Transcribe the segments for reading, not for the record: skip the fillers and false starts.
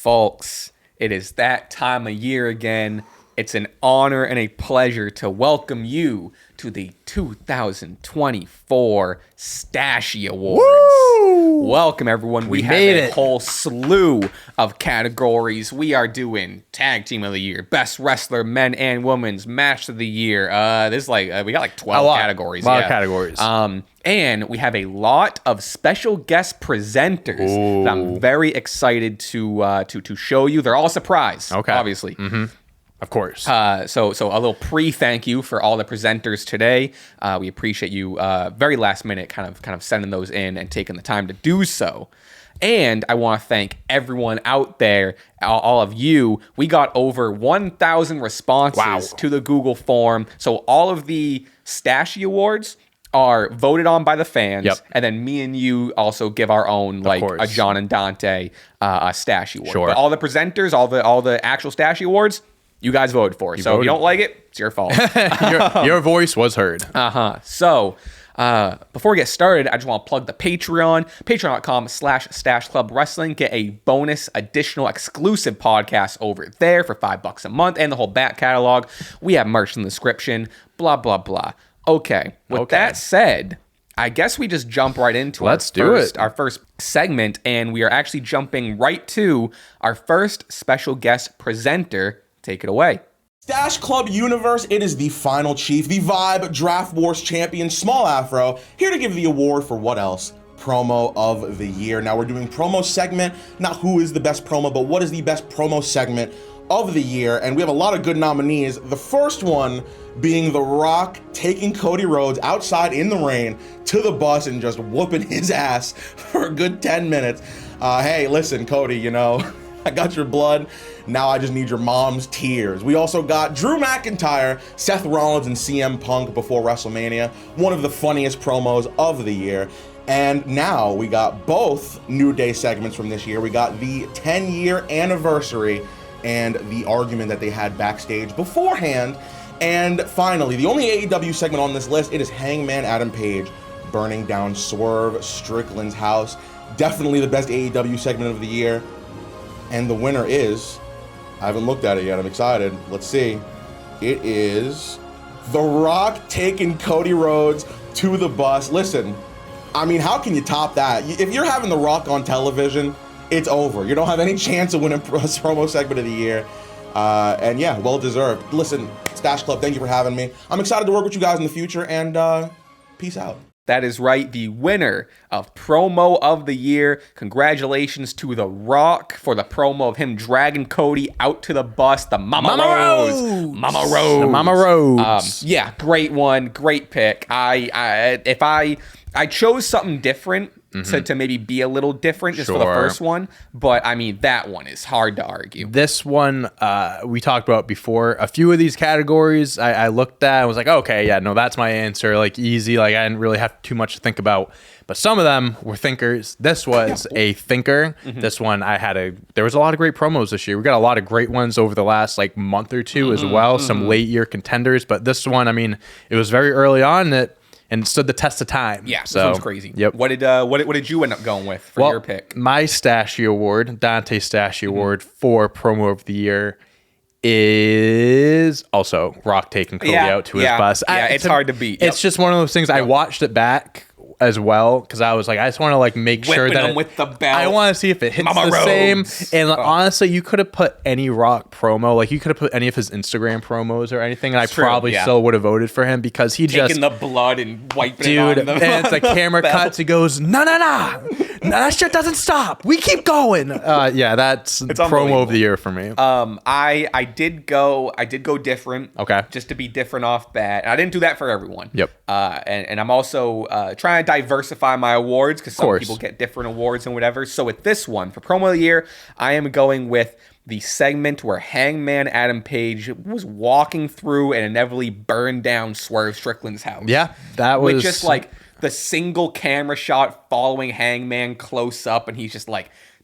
Folks, it is that time of year again. It's an honor and a pleasure to welcome you to the 2024 STACHIE Awards. Woo! Welcome, everyone. We have made a it. whole slew of categories. We are doing Tag Team of the Year, Best Wrestler, Men and Women's, Match of the Year. This is we got like 12 categories. A lot of categories. And we have a lot of special guest presenters that I'm very excited to show you. They're all a surprise, obviously. Mm-hmm. Of course. So a little pre-thank you for all the presenters today. We appreciate you very last minute kind of sending those in and taking the time to do so. And I want to thank everyone out there, all of you. We got over 1,000 responses to the Google form. So all of the STACHIE Awards are voted on by the fans, and then me and you also give our own, like a John and Dante STACHIE Award. Sure. But all the presenters, all the actual STACHIE Awards, you guys voted for. So if you don't like it, it's your fault. your voice was heard. So before we get started, I just want to plug the Patreon, patreon.com/Stache Club Wrestling. Get a bonus, additional, exclusive podcast over there for $5 a month and the whole back catalog. We have merch in the description, blah, blah, blah. Okay. With that said, I guess we just jump right into our first segment, and we are actually jumping right to our first special guest presenter. Take it away. Stache Club Universe, it is the final chief, the Vibe Draft Wars champion, Small Afro, here to give the award for what else? Promo of the year. Now we're doing promo segment, not who is the best promo, but what is the best promo segment of the year, and we have a lot of good nominees. The first one being The Rock taking Cody Rhodes outside in the rain to the bus and just whooping his ass for a good 10 minutes. Hey, listen, Cody, I got your blood. Now I just need your mom's tears. We also got Drew McIntyre, Seth Rollins, and CM Punk before WrestleMania. One of the funniest promos of the year. And now we got both New Day segments from this year. We got the 10-year anniversary and the argument that they had backstage beforehand. And finally, the only AEW segment on this list, it is Hangman Adam Page burning down Swerve Strickland's house. Definitely the best AEW segment of the year. And the winner is, I haven't looked at it yet, I'm excited. Let's see. It is The Rock taking Cody Rhodes to the bus. Listen, I mean, how can you top that? If you're having The Rock on television, it's over. You don't have any chance of winning promo segment of the year. And yeah, well deserved. Listen, Stache Club, thank you for having me. I'm excited to work with you guys in the future, and peace out. That is right, the winner of Promo of the Year. Congratulations to The Rock for the promo of him dragging Cody out to the bus. The Mama Rose. The Mama Rose. Yeah, great one. Great pick. I chose something different to maybe be a little different just for the first one. But, I mean, that one is hard to argue. This one, we talked about before. A few of these categories I looked at and was like, okay, yeah, no, that's my answer. Like, easy. Like, I didn't really have too much to think about. But some of them were thinkers. This was a thinker. This one, there was a lot of great promos this year. We got a lot of great ones over the last, month or two as well. Some late year contenders. But this one, I mean, it was very early on and stood the test of time. Yeah, so, this one's crazy. Yep. What did you end up going with for your pick? My STACHIE Award, Dante STACHIE Award for Promo of the Year is also Rock taking Cody out to his bus. Yeah, it's hard to beat. It's just one of those things. I watched it back as well because I was like, I just want to make sure that him with the belt. I want to see if it hits the same. And honestly, you could have put any Rock promo, you could have put any of his Instagram promos or anything, and I probably still would have voted for him because he just taking the blood and wiping it on them. And it's camera cuts. He goes, no, that shit doesn't stop. We keep going. Yeah, that's promo of the year for me. I did go different. Okay, just to be different off bat. I didn't do that for everyone. Yep. And I'm also trying to diversify my awards because some people get different awards and whatever. So with this one, for promo of the year, I am going with the segment where Hangman Adam Page was walking through and inevitably burned down Swerve Strickland's house. Yeah, that was... With just the single camera shot following Hangman close up, and he's just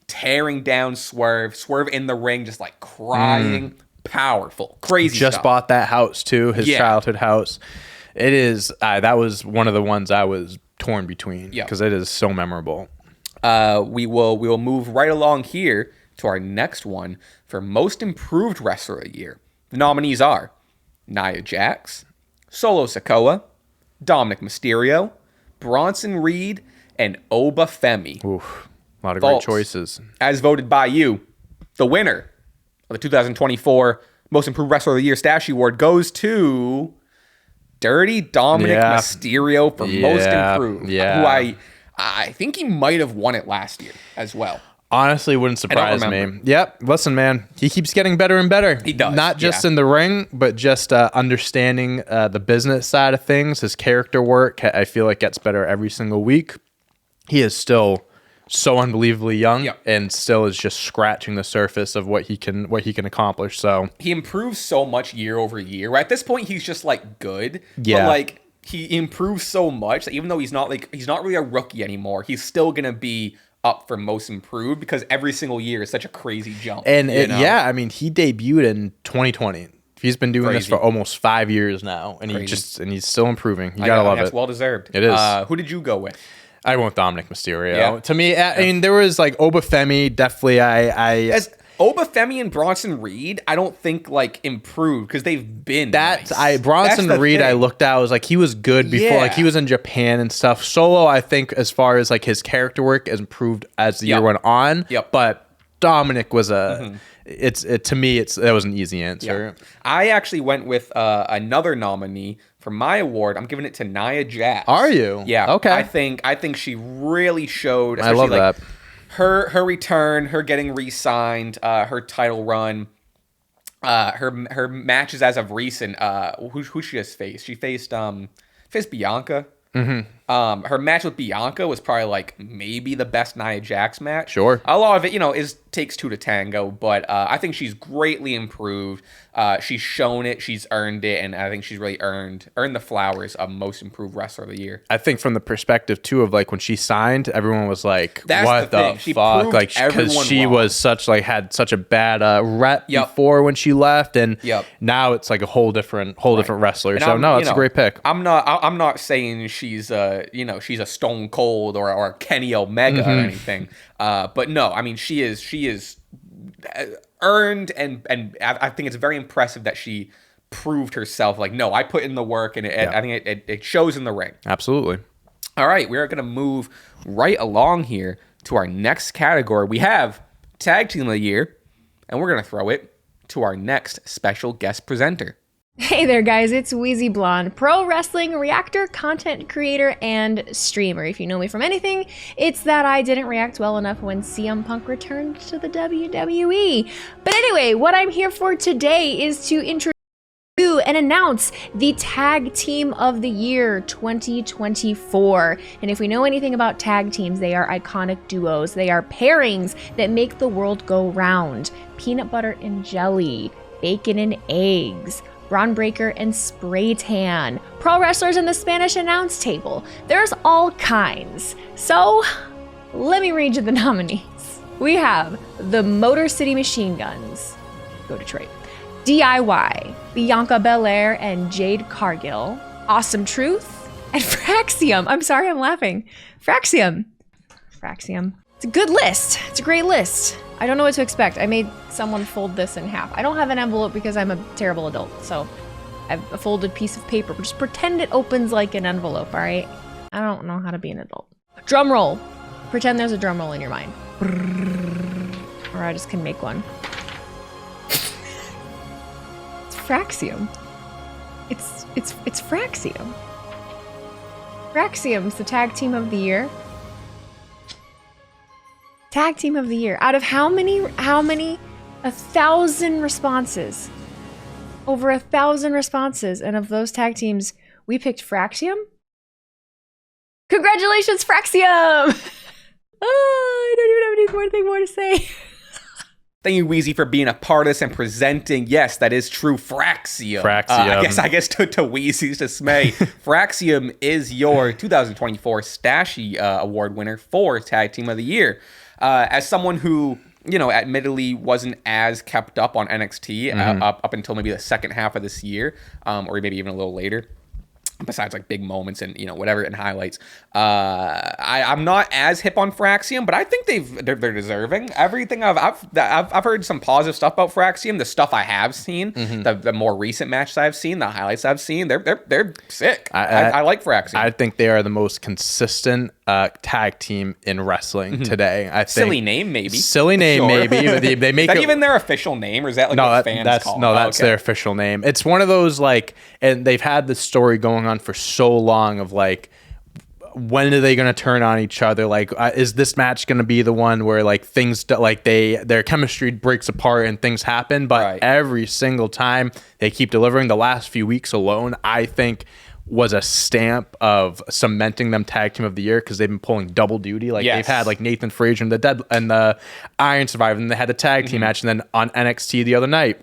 tearing down Swerve in the ring, just crying. Powerful. Crazy Just stuff. bought that house too, his childhood house. It is, that was one of the ones I was torn between because it is so memorable. We will move right along here to our next one for Most Improved Wrestler of the Year. The nominees are Nia Jax, Solo Sikoa, Dominic Mysterio, Bronson Reed, and Oba Femi. Oof, a lot of Folks, great choices. As voted by you, the winner of the 2024 Most Improved Wrestler of the Year Stache Award goes to Dirty Dominic Mysterio for Most Improved. Yeah. Who I think he might have won it last year as well. Honestly, wouldn't surprise me. Yep. Listen, man, he keeps getting better and better. He does. Not just in the ring, but just understanding the business side of things. His character work, I feel like, gets better every single week. He is still so unbelievably young and still is just scratching the surface of what he can accomplish. So he improves so much year over year. Right? At this point, he's just like good. Yeah. But like he improves so much that even though he's not really a rookie anymore, he's still gonna be up for Most Improved because every single year is such a crazy jump. And I mean, he debuted in 2020. He's been doing this for almost 5 years now, and he's still improving. You gotta love it. It's well deserved. It is. Who did you go with? I went with Dominic Mysterio. Yeah. To me, I mean, there was like Oba Femi. Definitely, As Oba Femi and Bronson Reed, I don't think like improved because they've been Bronson Reed. I looked at, I was like, he was good before. Like he was in Japan and stuff. Solo, I think, as far as like his character work has improved as the year went on. But Dominic was to me, that was an easy answer. I actually went with another nominee for my award. I'm giving it to Nia Jax. Are you? Yeah. Okay. I think she really showed. I love that. Her return, her getting re-signed, her title run, her matches as of recent. Who she just faced? She faced Bianca. Her match with Bianca was probably like maybe the best Nia Jax match. Sure. A lot of it, takes two to tango, but I think she's greatly improved. She's shown it, she's earned it, and I think she's really earned the flowers of Most Improved Wrestler of the Year. I think from the perspective too of like when she signed, everyone was like, That's "What the fuck?" Like because she was had such a bad rep before when she left, and now it's like a whole different wrestler. And so it's a great pick. I'm not saying she's she's a Stone Cold or a Kenny Omega or anything. But no, I mean she is earned and I think it's very impressive that she proved herself. Like, no, I put in the work and I think it shows in the ring. Absolutely. All right, we're gonna move right along here to our next category. We have Tag Team of the Year, and we're gonna throw it to our next special guest presenter. Hey there, guys, it's Wheezy Blonde, pro wrestling reactor, content creator, and streamer. If you know me from anything, it's that I didn't react well enough when CM Punk returned to the WWE. But anyway, what I'm here for today is to introduce and announce the Tag Team of the Year 2024. And if we know anything about tag teams, they are iconic duos. They are pairings that make the world go round. Peanut butter and jelly, bacon and eggs, Braun Breaker and Spray Tan, pro wrestlers in the Spanish announce table. There's all kinds. So let me read you the nominees. We have the Motor City Machine Guns, go Detroit, DIY, Bianca Belair and Jade Cargill, Awesome Truth, and Fraxium. I'm sorry, I'm laughing. Fraxium. It's a good list. It's a great list. I don't know what to expect. I made someone fold this in half. I don't have an envelope because I'm a terrible adult, so I have a folded piece of paper. Just pretend it opens like an envelope, all right? I don't know how to be an adult. Drum roll. Pretend there's a drum roll in your mind. Or I just can make one. It's Fraxium. It's Fraxium. Fraxium's the Tag Team of the Year. Tag Team of the Year. Out of how many? 1,000 responses. Over 1,000 responses. And of those tag teams, we picked Fraxium. Congratulations, Fraxium! Oh, I don't even have anything more to say. Thank you, Wheezy, for being a part of this and presenting. Yes, that is true. Fraxium. I guess to Wheezy's dismay, Fraxium is your 2024 Stache Award winner for Tag Team of the Year. As someone who, admittedly wasn't as kept up on NXT up until maybe the second half of this year, or maybe even a little later, besides like big moments and whatever and highlights. I'm not as hip on Fraxium, but I think they're deserving. Everything I've heard some positive stuff about Fraxium. The stuff I have seen, the more recent matches I've seen, the highlights I've seen, they're sick. I like Fraxium. I think they are the most consistent tag team in wrestling today. I think silly name maybe. Silly name maybe. They make is that it even their official name, or is that like what fans call? That's their official name. It's one of those and they've had this story going on for so long of when are they going to turn on each other? Is this match going to be the one where things their chemistry breaks apart and things happen? But every single time they keep delivering. The last few weeks alone, I think, was a stamp of cementing them tag team of the year, because they've been pulling double duty. They've had Nathan Frazier and the Iron Survivor, and they had a tag team match, and then on NXT the other night,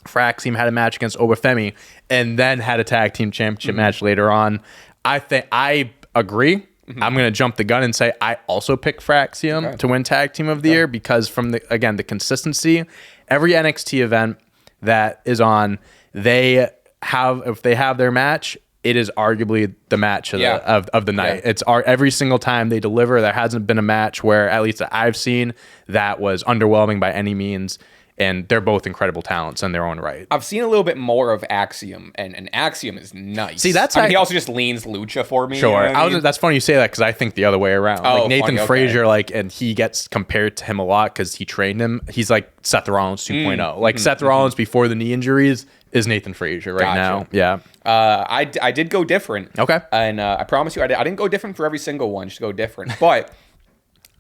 Fraxium had a match against Obafemi, and then had a tag team championship match later on. I agree. I'm going to jump the gun and say I also pick Fraxium to win tag team of the year, because from the consistency, every NXT event that is on, if they have their match, it is arguably the match of the night. It's every single time they deliver. There hasn't been a match where, at least that I've seen, that was underwhelming by any means. And they're both incredible talents in their own right. I've seen a little bit more of Axiom, and Axiom is nice. See, he also just leans lucha for me. Sure. You know what I mean? That's funny you say that, because I think the other way around. Nathan Frazier, and he gets compared to him a lot because he trained him. He's like Seth Rollins 2.0. Seth Rollins before the knee injuries is Nathan Frazier right now. Yeah. I did go different. Okay. And I promise you, I didn't go different for every single one. Just go different. But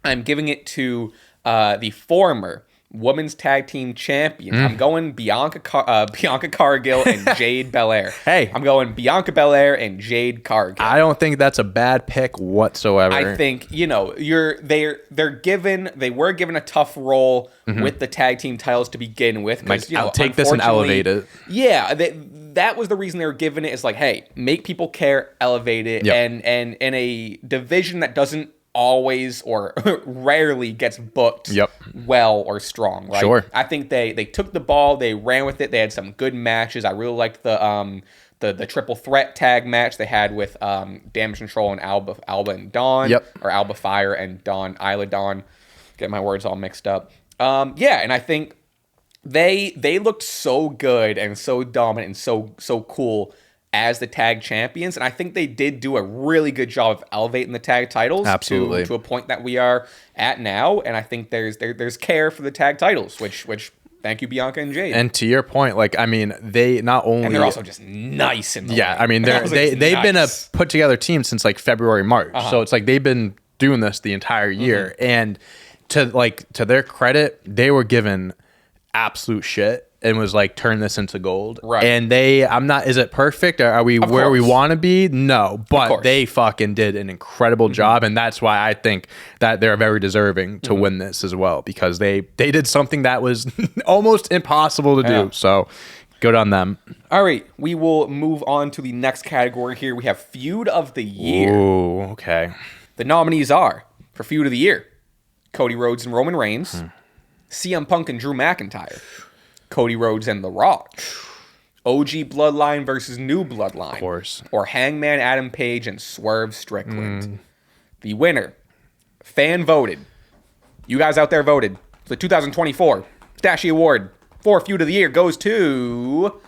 I'm giving it to the former women's tag team champion. I'm going Bianca Cargill and Jade Belair. Hey, I'm going Bianca Belair and Jade Cargill. I don't think that's a bad pick whatsoever. I think they were given a tough role with the tag team titles to begin with. I'll take this and elevate it. Yeah, that was the reason they were given it. Is hey, make people care, elevate it, and in a division that doesn't always or rarely gets booked well or strong, right? Sure. I think they took the ball, they ran with it, they had some good matches. I really liked the triple threat tag match they had with Damage Control and Alba and Dawn, or Alba Fire and Isla Dawn. Get my words all mixed up. And I think they looked so good and so dominant and so cool as the tag champions, and I think they did do a really good job of elevating the tag titles absolutely to a point that we are at now. And I think there's care for the tag titles, which thank you, Bianca and Jade. And to your point, they not only, and they're also just nice in the ring. I mean they've been a put together team since February, March, so it's they've been doing this the entire year, and to their credit, they were given absolute shit and was turn this into gold. Right. And is it perfect? Are we where we want to be? No, but they fucking did an incredible job. And that's why I think that they're very deserving to win this as well, because they did something that was almost impossible to do. So good on them. All right. We will move on to the next category here. We have Feud of the Year. Ooh, okay. The nominees are, for Feud of the Year, Cody Rhodes and Roman Reigns, CM Punk and Drew McIntyre, Cody Rhodes and The Rock, OG Bloodline versus New Bloodline, of course, or Hangman Adam Page and Swerve Strickland. The winner, fan voted. You guys out there voted. The 2024 Stache Award for Feud of the Year goes to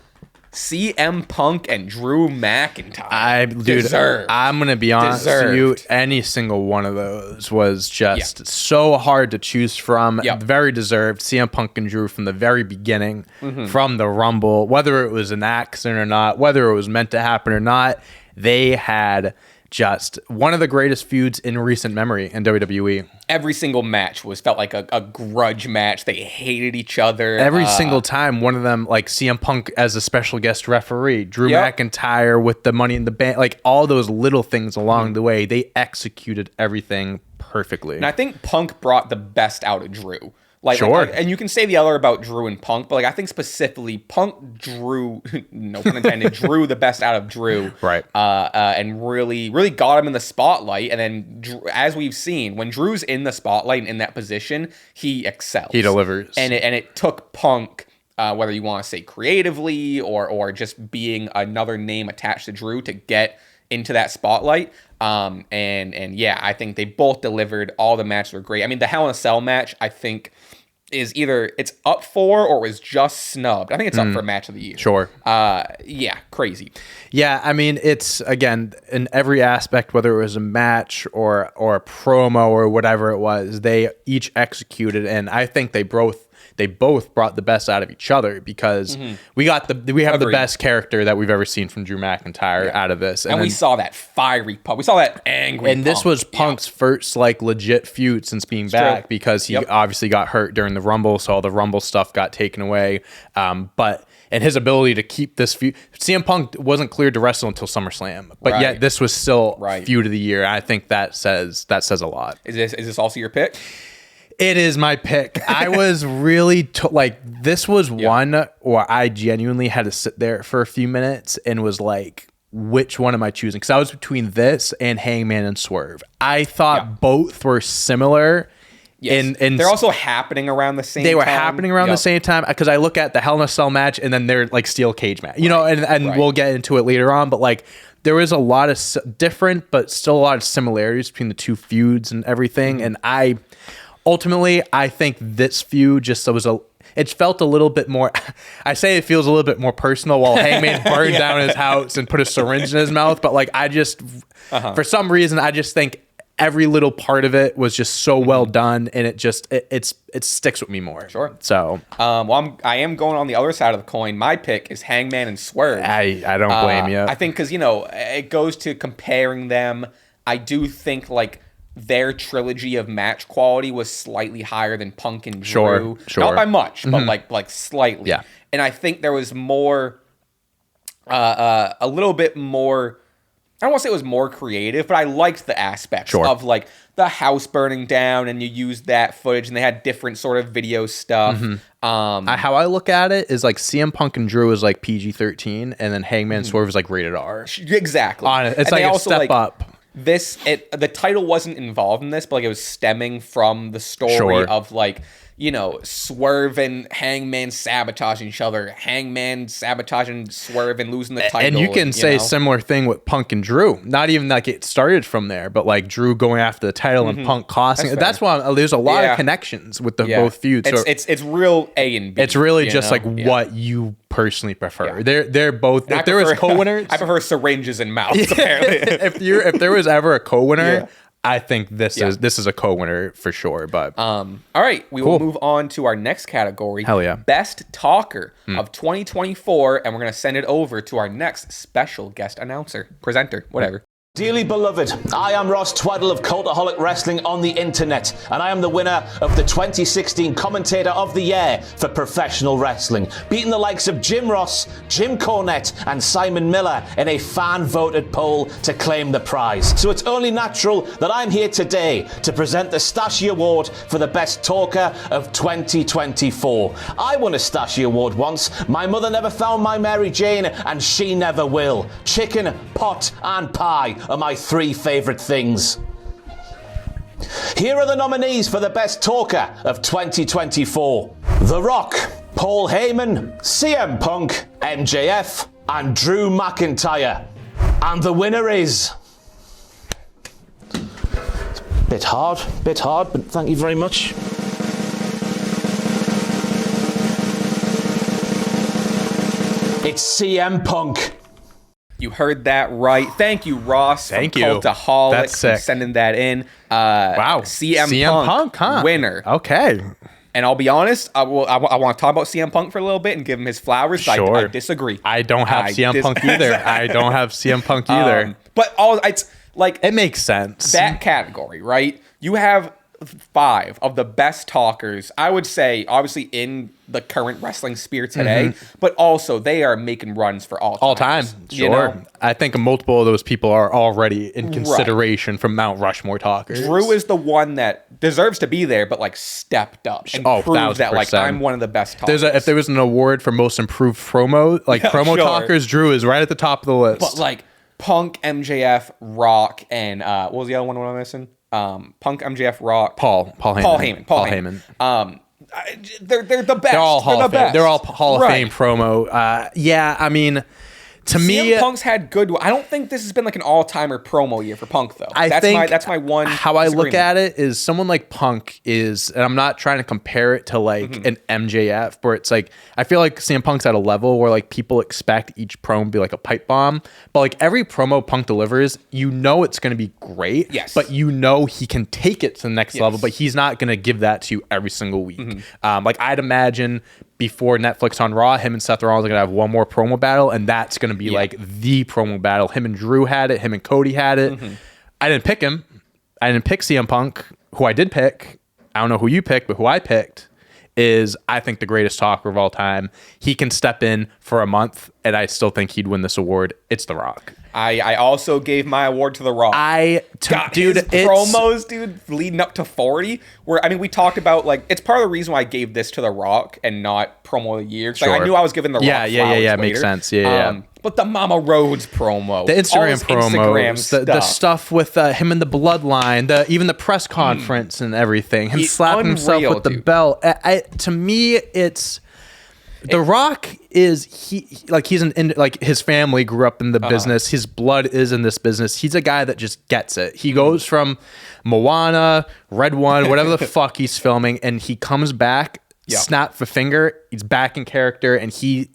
CM Punk and Drew McIntyre. Deserved. I'm going to be honest with you. Any single one of those was just so hard to choose from. Very deserved. CM Punk and Drew from the very beginning, from the Rumble, whether it was an accident or not, whether it was meant to happen or not, they had just one of the greatest feuds in recent memory in WWE. Every single match felt like a grudge match. They hated each other. Every single time, one of them, CM Punk as a special guest referee, Drew McIntyre with the Money in the Bank, all those little things along the way, they executed everything perfectly. And I think Punk brought the best out of Drew. Sure. And you can say the other about Drew and Punk, but I think specifically Punk drew, no pun intended, drew the best out of Drew. Right. And really got him in the spotlight. And then, as we've seen, when Drew's in the spotlight and in that position, he excels. He delivers. And it took Punk whether you want to say creatively or just being another name attached to Drew to get into that spotlight. And yeah, I think they both delivered. All the matches were great. I mean, the Hell in a Cell match, I think, is either it's up for or was just snubbed. I think it's up for match of the year. Sure. Yeah, crazy. Yeah, I mean, it's, again, in every aspect, whether it was a match or a promo or whatever it was, they each executed, and I think they both brought the best out of each other, because we have the best character that we've ever seen from Drew McIntyre out of this. And we saw that fiery Punk. We saw that angry And this was Punk's first legit feud since being back, because he obviously got hurt during the Rumble, so all the Rumble stuff got taken away. And his ability to keep this feud, CM Punk wasn't cleared to wrestle until SummerSlam, but yet this was still feud of the year. I think that says a lot. Is this also your pick? It is my pick. I was really this was one where I genuinely had to sit there for a few minutes and was like, which one am I choosing? Because I was between this and Hangman and Swerve. I thought both were similar. Yes. And they're also happening around the same time. They were happening around the same time, because I look at the Hell in a Cell match and then they're steel cage match, and we'll get into it later on, but there was a lot of different, but still a lot of similarities between the two feuds and everything. And ultimately, I think this feud it felt a little bit more, I say it feels a little bit more personal, while Hangman burned down his house and put a syringe in his mouth. But for some reason, I just think every little part of it was just so well done, and it sticks with me more. Sure. So, I am going on the other side of the coin. My pick is Hangman and Swerve. I don't blame you. I think because it goes to comparing them. I do think their trilogy of match quality was slightly higher than Punk and Drew. Sure. Not by much, but like slightly. Yeah. And I think there was more, a little bit more, I don't want to say it was more creative, but I liked the aspects of the house burning down, and you used that footage, and they had different sort of video stuff. How I look at it is CM Punk and Drew is PG-13, and then Hangman and Swerve is rated R. Exactly. It's a step up. The title wasn't involved in this, but it was stemming from the story of Swerve and Hangman sabotaging each other, Hangman sabotaging Swerve and losing the title. And you can say similar thing with Punk and Drew. Not even it started from there, but Drew going after the title and Punk costing it. That's why there's a lot of connections with both feuds. It's real A and B. It's really just what you personally prefer. They're both. If there was co-winners, I prefer syringes in mouths. Apparently, if there was ever a co-winner. I think this is a co-winner for sure. But all right, we will move on to our next category. Hell yeah. Best Talker of 2024, and we're gonna send it over to our next special guest presenter, whatever. Dearly beloved, I am Ross Twaddle of Cultaholic Wrestling on the internet, and I am the winner of the 2016 Commentator of the Year for professional wrestling, beating the likes of Jim Ross, Jim Cornette, and Simon Miller in a fan-voted poll to claim the prize. So it's only natural that I'm here today to present the STACHIE Award for the Best Talker of 2024. I won a STACHIE Award once. My mother never found my Mary Jane, and she never will. Chicken, pot, and pie are my three favourite things. Here are the nominees for the Best Talker of 2024. The Rock, Paul Heyman, CM Punk, MJF, and Drew McIntyre. And the winner is... Bit hard, but thank you very much. It's CM Punk. You heard that right. Thank you, Ross. Thank you. Cultaholic. That's sick. For sending that in. Wow. CM Punk, huh? Winner. Okay. And I'll be honest, I want to talk about CM Punk for a little bit and give him his flowers. Sure. I disagree. I don't have CM Punk either. I don't have CM Punk either. But it's it makes sense. That category, right? You have 5 of the best talkers, I would say, obviously in the current wrestling sphere today, but also they are making runs for all time. Sure. I think multiple of those people are already in consideration from Mount Rushmore talkers. Drew is the one that deserves to be there, but stepped up and proved that I'm one of the best talkers. If there was an award for most improved promo, promo talkers, Drew is right at the top of the list. But Punk, MJF, Rock, and what was the other one I'm missing? Punk, MJF, Rock, Paul Heyman. They're the best. They're all Hall of Fame. They're all Hall of Fame promo. Yeah, I mean, to me, CM Punk's had good. I don't think this has been like an all-timer promo year for Punk though. That's my one. How I look at it is someone like Punk is, and I'm not trying to compare it to like an MJF, where it's like I feel like CM Punk's at a level where like people expect each promo to be like a pipe bomb, but like every promo Punk delivers, you know it's going to be great. Yes. But you know he can take it to the next level, but he's not going to give that to you every single week. Like I'd imagine before Netflix on Raw, him and Seth Rollins are going to have one more promo battle, and that's going to be like the promo battle. Him and Drew had it. Him and Cody had it. I didn't pick him. I didn't pick CM Punk. Who I did pick, I don't know who you picked, but who I picked is, I think, the greatest talker of all time. He can step in for a month, and I still think he'd win this award. It's The Rock. I also gave my award to The Rock. Dude, his promos, dude, leading up to 40. Where I mean, we talked about like it's part of the reason why I gave this to The Rock and not promo of the year. Like I knew I was giving The Rock. Yeah, makes sense. Yeah. But the Mama Rhodes promo, the Instagram promos, the stuff with him and the Bloodline, even the press conference and everything, him slapping himself with the belt. To me, it's. The Rock is he's like his family grew up in the business. His blood is in this business. He's a guy that just gets it. He goes from Moana, Red One, whatever the fuck he's filming, and he comes back, snap the finger, he's back in character, and he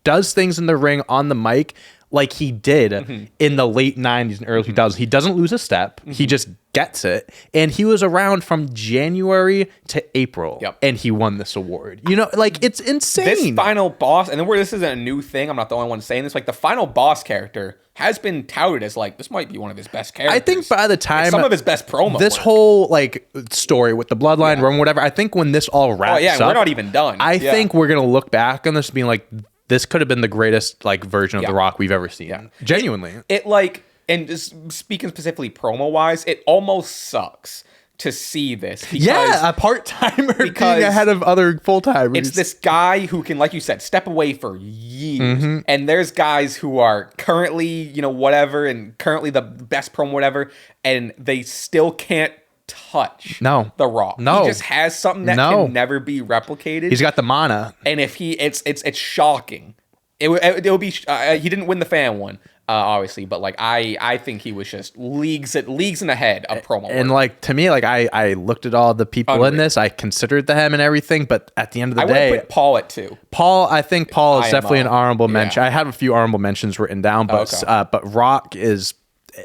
does things in the ring on the mic like he did in the late 90s and early 2000s. He doesn't lose a step. He just gets it. And he was around from January to April. And he won this award. You know, like, it's insane. This final boss, and then where this isn't a new thing, I'm not the only one saying this, like, the final boss character has been touted as, like, this might be one of his best characters. I think by the time... Like, some of his best promo This work. whole, like, story with the Bloodline, Rome, whatever, I think when this all wraps up... we're not even done. I think we're going to look back on this being like... This could have been the greatest like version of The Rock we've ever seen. Genuinely. It like, and just speaking specifically promo wise, it almost sucks to see this. Because, a part-timer being ahead of other full-timers. It's this guy who can, like you said, step away for years. And there's guys who are currently, you know, whatever, and currently the best promo, whatever, and they still can't touch The Rock. He just has something that can never be replicated. He's got the mana, and if it's shocking. It'll be he didn't win the fan one, obviously, but like I think he was just leagues and ahead of promo. And like to me, like I looked at all the people in this, I considered them and everything, but at the end of the day, I would put Paul at 2. I think Paul is definitely an honorable mention. I have a few honorable mentions written down, but Rock is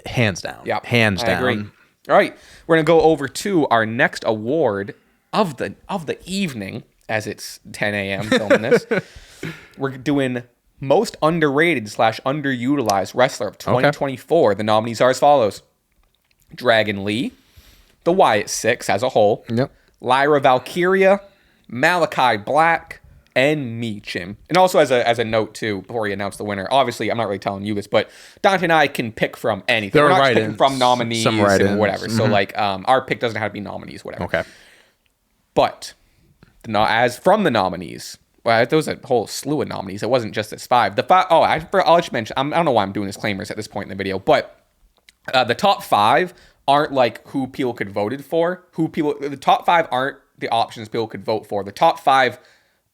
hands down. Hands down. I agree. All right, we're gonna go over to our next award of the evening, as it's 10 a.m. filming this. We're doing most underrated / underutilized wrestler of 2024. The nominees are as follows: Dragon Lee, the Wyatt Six as a whole, Lyra Valkyria, Malachi Black, and Meechim. And also as a note too, before we announce the winner, obviously I'm not really telling you this, but Dante and I can pick from anything. We're not picking from nominees and whatever. So like our pick doesn't have to be nominees, whatever. Okay. But as from the nominees, well, there was a whole slew of nominees. It wasn't just this 5. The 5. Oh, I'll just mention. I don't know why I'm doing disclaimers at this point in the video, but the top 5 aren't like who people could voted for. The top 5 aren't the options people could vote for. The top 5.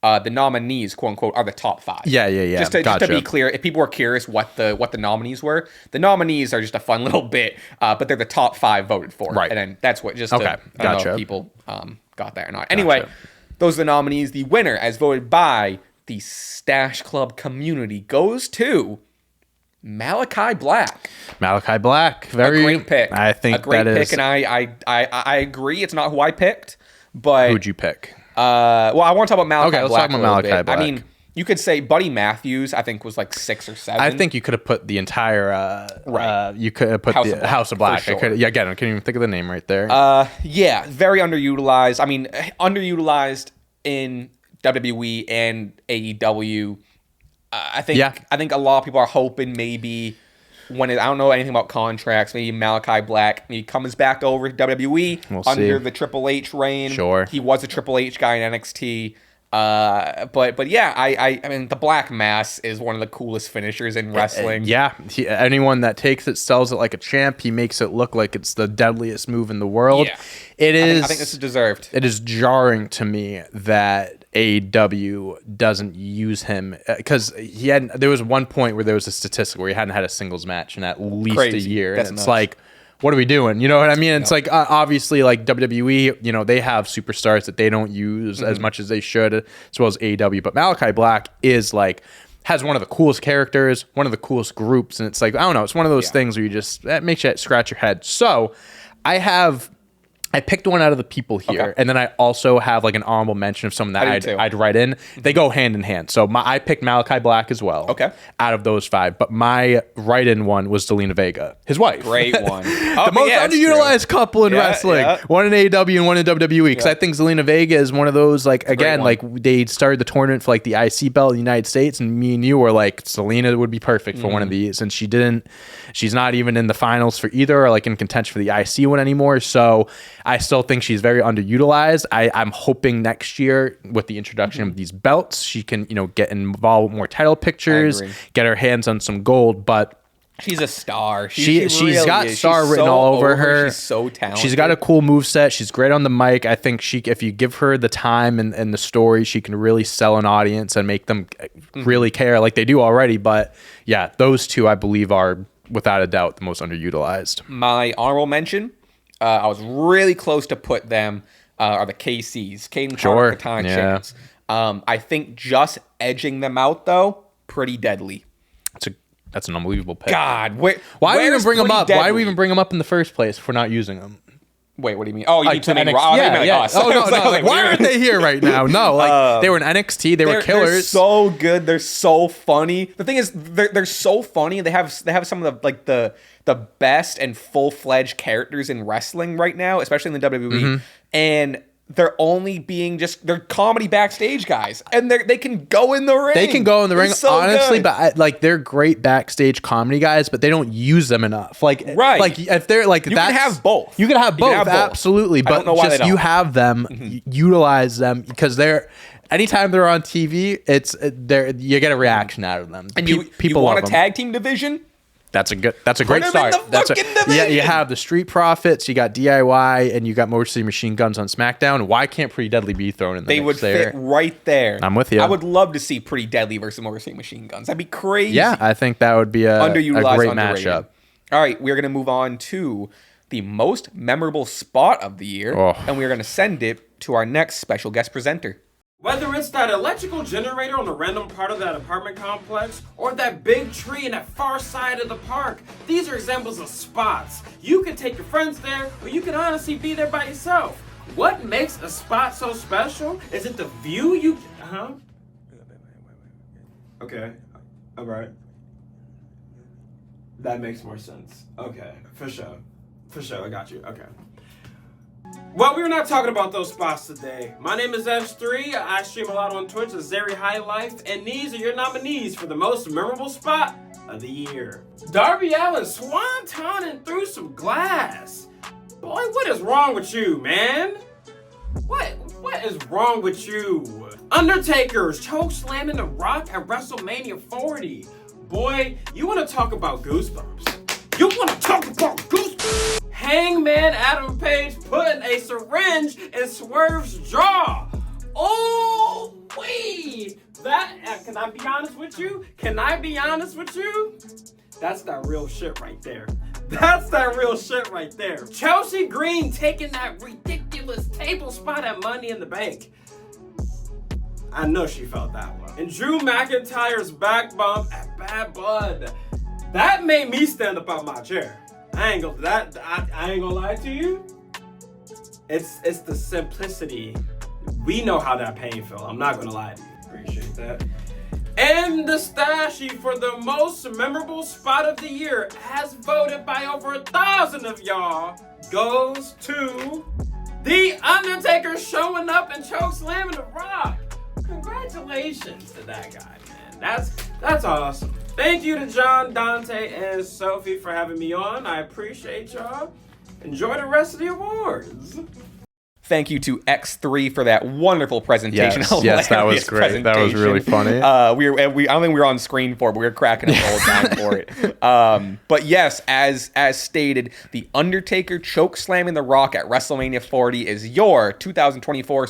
The nominees, quote unquote, are the top 5. Yeah. Just to be clear, if people were curious what the nominees were, the nominees are just a fun little bit, but they're the top 5 voted for. Right. And then that's what just I don't know if people got that or not. Anyway, those are the nominees. The winner, as voted by the Stache Club community, goes to Malachi Black. Malachi Black, A great pick. I think a great that pick, is. and I agree. It's not who I picked, but Who'd you pick? Well, I want to talk about Malachi Black. Black. Let's talk about Malachi Black. I mean, you could say Buddy Matthews, I think, was like 6 or 7. I think you could have put the entire you could have put House of Black. Sure. Again, I couldn't even think of the name right there. Yeah, very underutilized. I mean, underutilized in WWE and AEW. I think a lot of people are hoping maybe I don't know anything about contracts, maybe Malachi Black maybe comes back over to WWE We'll under see. the Triple H reign. Sure. He was a Triple H guy in NXT. But yeah, I mean, the Black Mass is one of the coolest finishers in wrestling. Yeah, anyone that takes it sells it like a champ. He makes it look like it's the deadliest move in the world. Yeah. It is. I think this is deserved. It is jarring to me that AEW doesn't use him because there was one point where there was a statistic where he hadn't had a singles match in at least Crazy. a year, That's and it's nuts. like, what are we doing? You know what I mean? It's like obviously like WWE, you know, they have superstars that they don't use as much as they should, as well as AEW. But Malachi Black is like has one of the coolest characters, one of the coolest groups, and it's like I don't know, it's one of those things where you just that makes you scratch your head. So I picked one out of the people here, and then I also have like an honorable mention of someone that I'd write in. They go hand in hand. So I picked Malachi Black as well. Okay. Out of those 5, but my write-in one was Zelina Vega, his wife. Great one. The most underutilized couple in wrestling. Yeah. One in AEW and one in WWE. Because I think Zelina Vega is one of those, like, again, like they started the tournament for like the IC belt in the United States, and me and you were like, Zelina would be perfect for one of these. And she's not even in the finals for either, or like in contention for the IC one anymore. So I still think she's very underutilized. I'm hoping next year with the introduction of these belts, she can, you know, get involved with more title pictures, get her hands on some gold. But she's a star. She's really got is. star She's written so all over her. She's so talented. She's got a cool moveset. She's great on the mic. I think if you give her the time and the story, she can really sell an audience and make them really care like they do already. But yeah, those two I believe are without a doubt the most underutilized. My honorable mention, I was really close to put them, are the KCs, Caden Carter, Katana Chance. I think just edging them out, though, pretty deadly. That's an unbelievable pick. God, why do we even bring them up? Deadly? Why do we even bring them up in the first place if we're not using them? Wait, what do you mean? Oh, you mean to to me? NXT. Yeah. Us. Oh no, I was like, why aren't they here right now? No, like they were in NXT. They were killers. They're so good. They're so funny. The thing is, they're so funny. They have some of the best and full-fledged characters in wrestling right now, especially in the WWE. And they're only being they're comedy backstage guys, and they can go in the ring. They can go in the ring, so honestly, good. but they're great backstage comedy guys, but they don't use them enough. Like if they're like you can have both. You can have both, absolutely. But just you have them, utilize them because they're. Anytime they're on TV, you get a reaction out of them. And people you want love a tag team division? That's a great them start. in the fucking division. Yeah, you have the Street Profits, you got DIY, and you got Motor City Machine Guns on SmackDown. Why can't Pretty Deadly be thrown in the They mix would there? fit right there. I'm with you. I would love to see Pretty Deadly versus Motor City Machine Guns. That'd be crazy. Yeah, I think that would be a great underrated. matchup. All right, we're going to move on to the most memorable spot of the year, and we're going to send it to our next special guest presenter. Whether it's that electrical generator on a random part of that apartment complex, or that big tree in that far side of the park, these are examples of spots. You can take your friends there, or you can honestly be there by yourself. What makes a spot so special? Is it the view you... Okay, alright. That makes more sense. Okay, for sure. For sure, I got you, okay. Well, we're not talking about those spots today. My name is F3. I stream a lot on Twitch as Zeri High Life, and these are your nominees for the most memorable spot of the year. Darby Allin swantoning through some glass. Boy, what is wrong with you, man? What is wrong with you? Undertaker's choke slamming The Rock at WrestleMania 40. Boy, you want to talk about goosebumps? You want to talk about goosebumps? Hangman Adam Page putting a syringe in Swerve's jaw. Oh, wait. Can I be honest with you? That's that real shit right there. Chelsea Green taking that ridiculous table spot at Money in the Bank. I know she felt that one. And Drew McIntyre's back bump at Bad Blood. That made me stand up out my chair. I ain't gonna lie to you. It's the simplicity. We know how that pain felt. I'm not gonna lie to you. Appreciate that. And the Stache for the most memorable spot of the year, as voted by over 1,000 of y'all, goes to The Undertaker showing up and choke slamming The Rock. Congratulations to that guy, man. That's awesome. Thank you to John, Dante, and Sophie for having me on. I appreciate y'all. Enjoy the rest of the awards. Thank you to X3 for that wonderful presentation. Yes, that was great. That was really funny. I don't think we were on screen for it, but we were cracking up the whole time for it. But yes, as stated, The Undertaker choke slamming The Rock at WrestleMania 40 is your 2024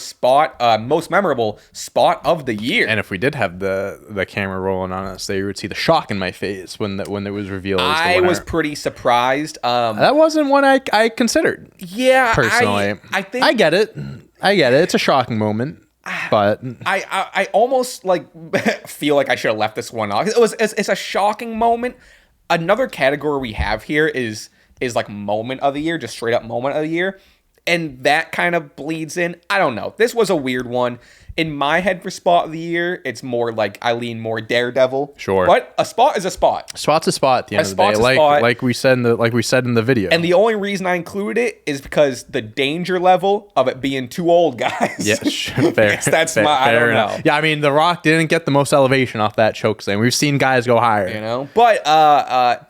most memorable spot of the year. And if we did have the camera rolling on us, they would see the shock in my face when it was revealed. I was pretty surprised. That wasn't one I considered. Yeah, personally, I think I get it. It's a shocking moment, but I almost feel like I should have left this one off. It's a shocking moment. Another category we have here is like moment of the year, just straight up moment of the year. And that kind of bleeds in. I don't know. This was a weird one. In my head for spot of the year, it's more like I lean more Daredevil. Sure. But a spot is a spot. Spot's a spot at the end of the day. Spot. Like we said in the video. And the only reason I included it is because the danger level of it being two old guys. Yeah, fair. I don't know. Yeah, I mean, The Rock didn't get the most elevation off that choke slam. We've seen guys go higher. But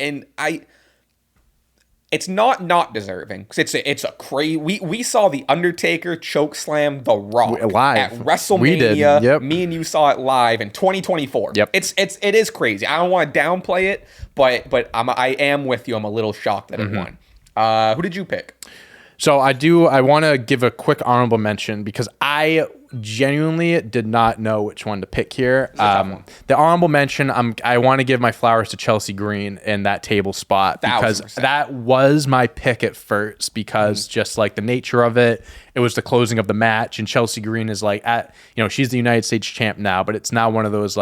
it's not deserving because it's a crazy. We saw The Undertaker choke slam The Rock live at WrestleMania. We did. Yep. Me and you saw it live in 2024. Yep. It is crazy. I don't want to downplay it, but I am with you. I'm a little shocked that it won. Who did you pick? So I want to give a quick honorable mention because I genuinely did not know which one to pick here. The honorable mention, I want to give my flowers to Chelsea Green in that table spot because 1000%. that was my pick at first because just like the nature of it, it was the closing of the match, and Chelsea Green is she's the United States champ now, but it's now one of those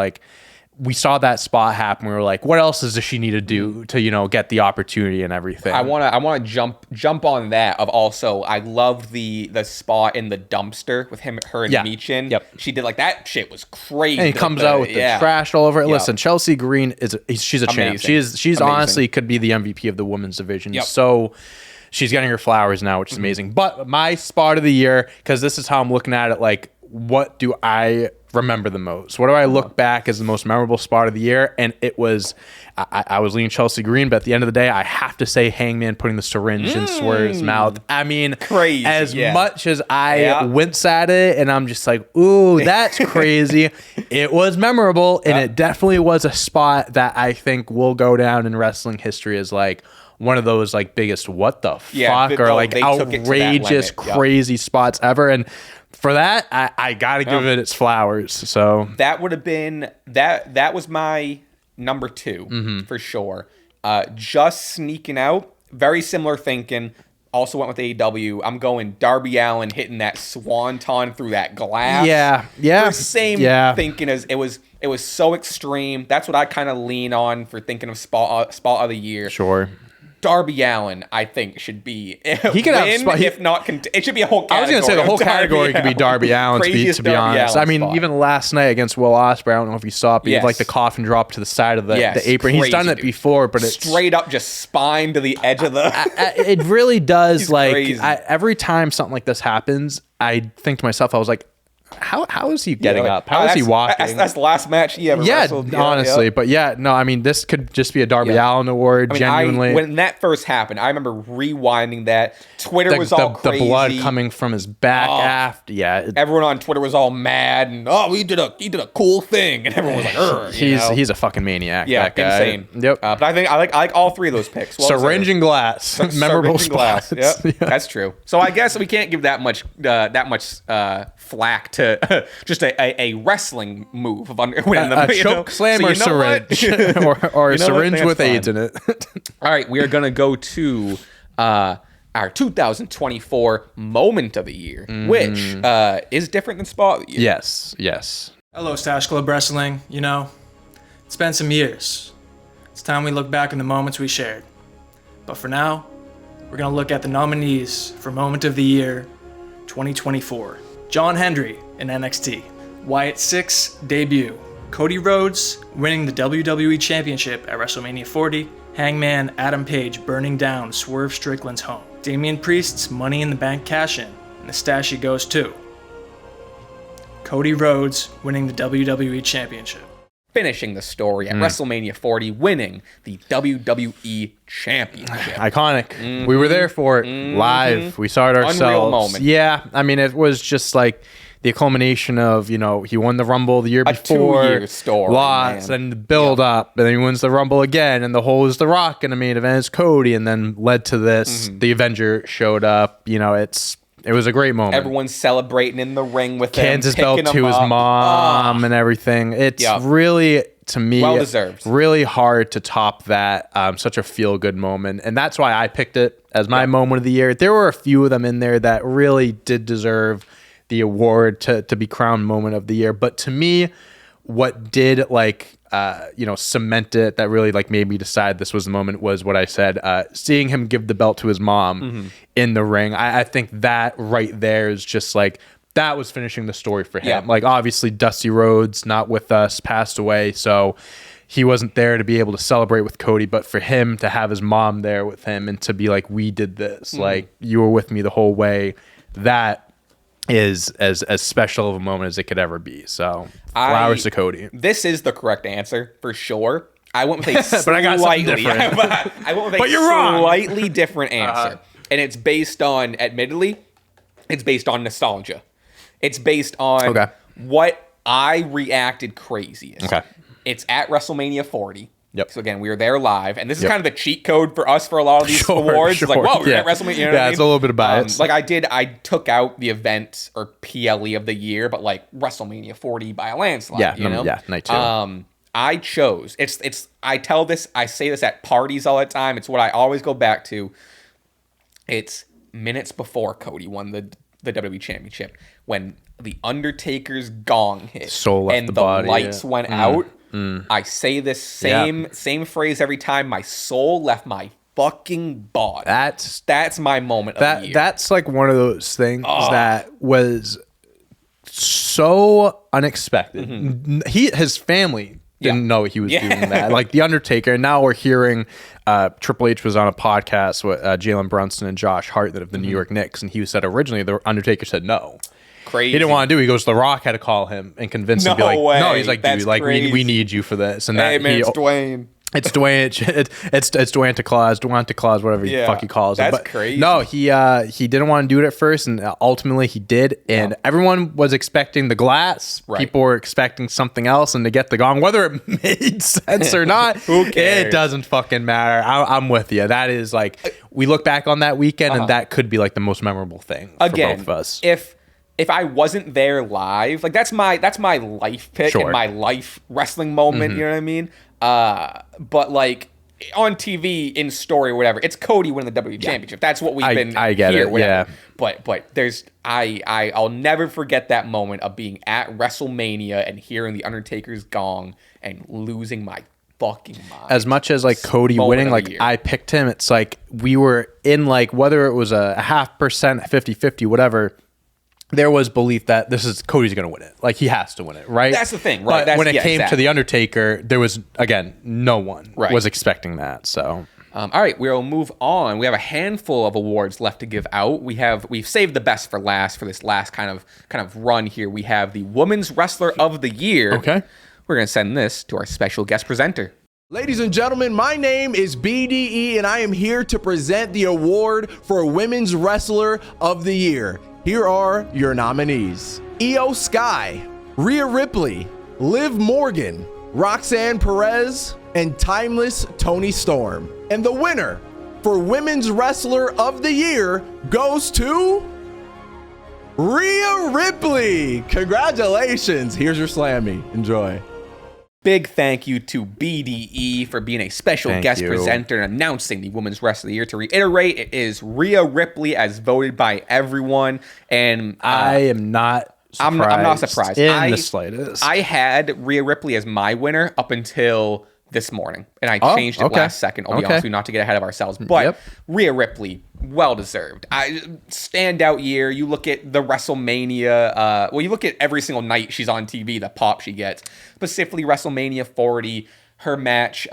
we saw that spot happen. We were like, what else does she need to do to, get the opportunity and everything? I want to jump on that of also, I loved the spot in the dumpster with her and Michin. Yep. She did that shit was crazy. And he comes out with the trash all over it. Yep. Listen, Chelsea Green she's a champ. She's honestly could be the MVP of the women's division. Yep. So she's getting her flowers now, which is amazing. But my spot of the year, because this is how I'm looking at it, what do I remember the most? What do I look back as the most memorable spot of the year? And it was, I was leaning Chelsea Green, but at the end of the day, I have to say Hangman putting the syringe in Swerve's mouth. I mean, crazy. As much as I wince at it and I'm just like, ooh, that's crazy. It was memorable, and it definitely was a spot that I think will go down in wrestling history as one of those biggest what the fuck or outrageous crazy spots ever. And for that, I gotta give it its flowers. So that would have been that was my number 2 for sure. Just sneaking out, very similar thinking. Also went with AEW. I'm going Darby Allin hitting that swanton through that glass. Yeah. Same thinking as it was so extreme. That's what I kind of lean on for thinking of spot of the year. Sure. Darby Allin, I think, should be he could have if not it should be a whole category. I was going to say the whole category could be Darby Allin, to be honest. I mean, even last night against Will Ospreay, I don't know if you saw it, but he had the coffin drop to the side of the apron. He's done it before, but it's straight up just spine to the edge of the it really does. Every time something like this happens, I think to myself, I was like, how is he getting up? How is he walking? That's the last match he ever wrestled. Honestly. But I mean, this could just be a Darby Allin award, genuinely. When that first happened, I remember rewinding that. Twitter was all crazy. The blood coming from his back aft. Yeah. Everyone on Twitter was all mad and, he did a cool thing. And everyone was like, he's a fucking maniac. Yeah, that guy. Insane. Yep. But I think I like all three of those picks. Syringe and glass. Memorable spots. Yep. Yeah. That's true. So I guess we can't give that much flack to just a wrestling move of winning the choke slam or syringe or a syringe with AIDS in it. All right, we are gonna go to our 2024 moment of the year, which is different than spot of the year. Yes. Hello, Stache Club Wrestling. It's been some years. It's time we look back on the moments we shared. But for now, we're gonna look at the nominees for Moment of the Year 2024. John Hendry in NXT, Wyatt Six debut, Cody Rhodes winning the WWE Championship at WrestleMania 40, Hangman Adam Page burning down Swerve Strickland's home, Damian Priest's Money in the Bank cash-in, and the Stache goes to Cody Rhodes winning the WWE Championship. finishing the story at WrestleMania 40, winning the WWE Championship. Iconic. We were there for it live. We saw it ourselves. Unreal moment. Yeah, I mean, it was just like the culmination of, you know, he won the Rumble the year before. 2-year story, lots, man. and the build up, and then he wins the Rumble again, and the whole is The Rock in the main event is Cody, and then led to this. The Avenger showed up. You know, it was a great moment. Everyone's celebrating in the ring with him. Kansas belt picking to him his up. mom and everything. It's really, to me, Well deserved. really hard to top that. Such a feel good moment, and that's why I picked it as my moment of the year. There were a few of them in there that really did deserve the award to be crowned moment of the year. But to me, what did cement it, that really like made me decide this was the moment, was what I said, seeing him give the belt to his mom in the ring. I think that right there is just like, that was finishing the story for him. Yeah. Like, obviously Dusty Rhodes, not with us, passed away, so he wasn't there to be able to celebrate with Cody, but for him to have his mom there with him and to be like, we did this, like, you were with me the whole way, that is as special of a moment as it could ever be. So flowers to Cody. This is the correct answer for sure. I went with a But I got something slightly, different. I went with But a you're wrong. slightly different answer. And it's based on, admittedly, it's based on nostalgia. It's based on what I reacted craziest. Okay. It's at WrestleMania 40. Yep. So again, we were there live, and this is kind of the cheat code for us for a lot of these awards. It's like, whoa, we're at WrestleMania. You know what I mean? It's a little bit of bias. I took out the event or PLE of the year, but like WrestleMania 40 by a landslide. Yeah, you know? night two. I chose. I say this at parties all the time. It's what I always go back to. It's minutes before Cody won the WWE Championship, when the Undertaker's gong hit, Soul left and the the body, lights went out. I say this same phrase every time. My soul left my fucking body. That's my moment of the year. That's like one of those things that was so unexpected. His family didn't know he was doing that. Like the Undertaker. And now we're hearing Triple H was on a podcast with Jalen Brunson and Josh Hart of the New York Knicks, and he said originally the Undertaker said no. Crazy. He didn't want to do it. He goes, The Rock had to call him and convince him to be like, no, he's like, dude, like we need you for this. And hey, man, it's Dwayne. It's Dwayne. It's Dwayne Claus, whatever the fuck he calls him. That's But crazy. no, he didn't want to do it at first, and ultimately he did. And everyone was expecting the glass. Right. People were expecting something else, and to get the gong, whether it made sense or not, Who cares? it doesn't fucking matter. I'm with you. That is like, we look back on that weekend, and that could be like the most memorable thing for both of us. If I wasn't there live, like that's my life pick and my life wrestling moment, you know what I mean? But like on TV, in story or whatever, it's Cody winning the WWE Championship. That's what we've been I get here, it, whatever. yeah. But there's I'll never forget that moment of being at WrestleMania and hearing the Undertaker's gong and losing my fucking mind. As much as like Cody Moment winning, of the like year. I picked him, it's like we were in like, whether it was a 0.5%, 50-50, whatever, there was belief that Cody's going to win it. Like, he has to win it, right? That's the thing, right? But when it came to exactly. The Undertaker, there was, again, no one Right. was expecting that. So all right, we'll move on. We have a handful of awards left to give out. We've saved the best for last for this last kind of run here. We have the Women's Wrestler of the Year. Okay. We're going to send this to our special guest presenter. Ladies and gentlemen, my name is BDE, and I am here to present the award for Women's Wrestler of the Year. Here are your nominees: Io Sky, Rhea Ripley, Liv Morgan, Roxanne Perez, and Timeless Toni Storm. And the winner for Women's Wrestler of the Year goes to Rhea Ripley. Congratulations. Here's your Slammy. Enjoy. Big thank you to BDE for being a special Thank guest you. presenter and announcing the Women's Wrestler of the Year. To reiterate, it is Rhea Ripley as voted by everyone. And I am not surprised. I'm not surprised. In the slightest. I had Rhea Ripley as my winner up until this morning, and I changed it okay. last second. I'll be honest with you, not to get ahead of ourselves, but Rhea Ripley, well deserved. Standout year. You look at the WrestleMania. You look at every single night she's on TV, the pop she gets. Specifically, WrestleMania 40, her match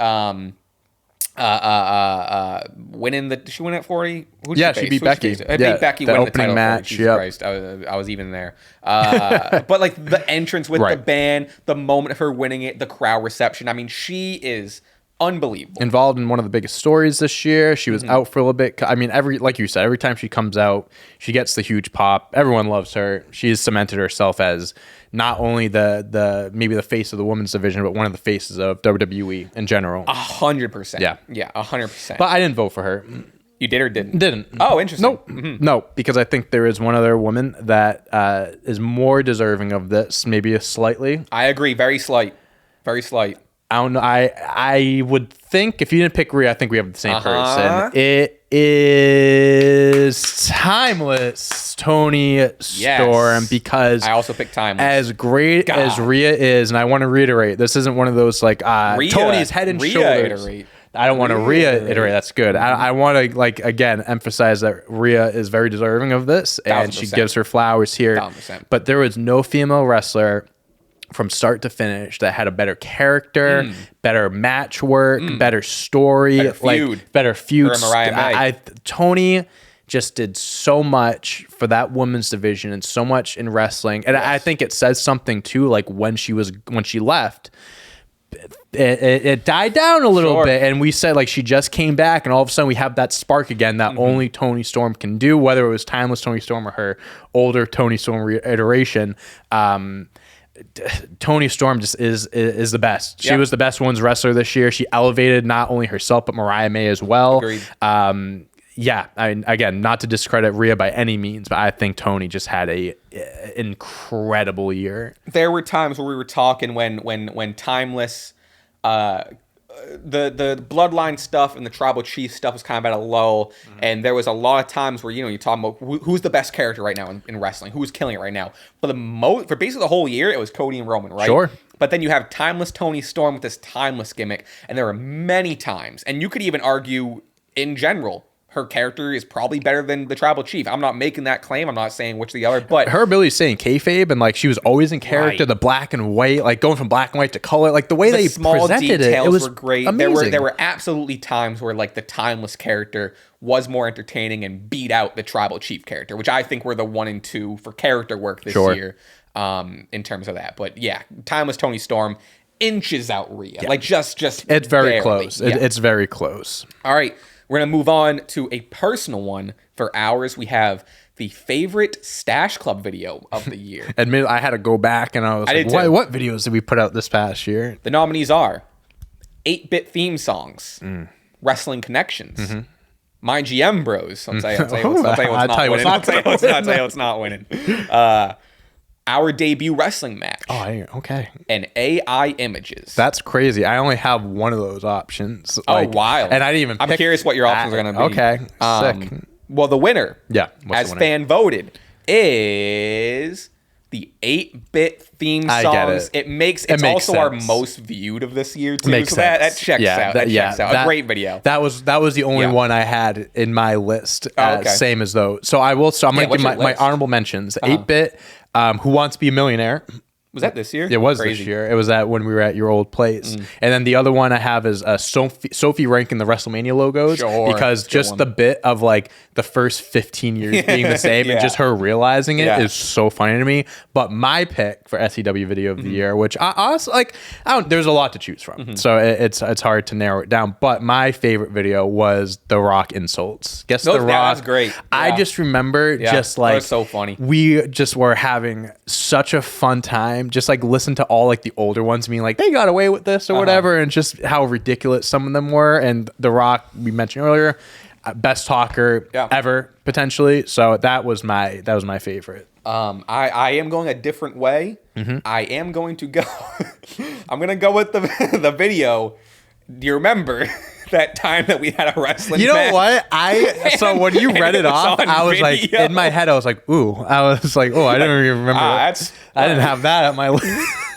Winning the. Did she win at 40? Who'd Yeah, she she face? beat Who'd Becky. face? Yeah, Beat Becky the winning the opening title at 40. match, Jesus yep. Christ, I was even there. But like the entrance with the Right. band, the moment of her winning it, the crowd reception. I mean, she is unbelievable. Involved in one of the biggest stories this year. She was out for a little bit. I mean, like you said, every time she comes out, she gets the huge pop. Everyone loves her. She's cemented herself as not only the maybe the face of the women's division, but one of the faces of WWE in general. 100%. Yeah. Yeah, 100%. But I didn't vote for her. You did or didn't? Didn't. Oh, interesting. Nope. No, because I think there is one other woman that is more deserving of this, maybe slightly. I agree. Very slight. Very slight. I don't know. I would think if you didn't pick Rhea, I think we have the same Uh-huh. person. It is Timeless Tony Storm, because I also picked Timeless. as great as Rhea is, and I want to reiterate, this isn't one of those like Tony's head and shoulders. Reiterate. I don't want to reiterate. That's good. I want to again emphasize that Rhea is very deserving of this, and she 1000%. gives her flowers here. 1000%. But there was no female wrestler from start to finish that had a better character, better match work, better story, better feud. Her and Mariah May. Tony just did so much for that women's division and so much in wrestling, and I think it says something too. Like when she left, it died down a little bit, and we said like she just came back, and all of a sudden we have that spark again that only Tony Storm can do, whether it was Timeless Tony Storm or her older Tony Storm iteration. Tony Storm just is the best. She was the best women's wrestler this year. She elevated not only herself but Mariah May as well. Agreed. Yeah, I mean, again, not to discredit Rhea by any means, but I think Tony just had a incredible year. There were times where we were talking when Timeless, the bloodline stuff and the tribal chief stuff was kind of at a lull, and there was a lot of times where you're talking about who's the best character right now in wrestling, who's killing it right now. For basically the whole year, it was Cody and Roman, right? Sure. But then you have Timeless Tony Storm with this timeless gimmick, and there were many times, and you could even argue in general, her character is probably better than the tribal chief. I'm not making that claim. I'm not saying which or the other, but her ability to stay in kayfabe, and like she was always in character, Right. the black and white, like going from black and white to color, like the way the they small presented details it was were great. amazing. There were absolutely times where like the Timeless character was more entertaining and beat out the tribal chief character, which I think were the 1 and 2 for character work this year, in terms of that. But yeah, Timeless Tony Storm inches out Rhea, like just It's very barely. close. Yeah. It's very close. All right, we're gonna move on to a personal one for ours. We have the favorite Stache Club video of the year. Admit, I had to go back and I was did like, too. what videos did we put out this past year? The nominees are 8-bit theme songs, Wrestling Connections, My GM Bros. I'll tell you what's not winning. Our debut wrestling match. Okay. And AI Images. That's crazy. I only have one of those options. Wild. And I didn't even I'm pick curious what your options are going to be. Okay. Sick. Well, the winner, Yeah. What's as the winner? fan voted, is the 8-bit theme songs. I get it. It's makes also our sense. most viewed of this year too. Makes so that sense. checks out. That checks out. A great video. That was the only Yeah. one I had in my list. Okay. Same as those. So I'm going to what's give your my list? honorable mentions. 8-bit, Who Wants to Be a Millionaire? Was that this year? It was Crazy. this year. It was that when we were at your old place. And then the other one I have is Sophie ranking the WrestleMania logos. Sure. Because just the bit of like the first 15 years being the same and just her realizing it is so funny to me. But my pick for SEW video of the year, which I honestly there's a lot to choose from. So it's hard to narrow it down. But my favorite video was The Rock insults. Guess The Rock. That's great. I Yeah. just remember just that like was so funny. we just were having such a fun time. Just like listen to all like the older ones being like they got away with this or whatever, and just how ridiculous some of them were. And The Rock, we mentioned earlier, best talker ever potentially. So that was my favorite. I am going a different way. I am going to go. I'm going to go with the video. Do you remember that time that we had a wrestling You know match? what? So when you read it was off, on I was like, video. in my head, I was like, ooh. I was like, oh, I didn't even remember. I didn't have that at my list.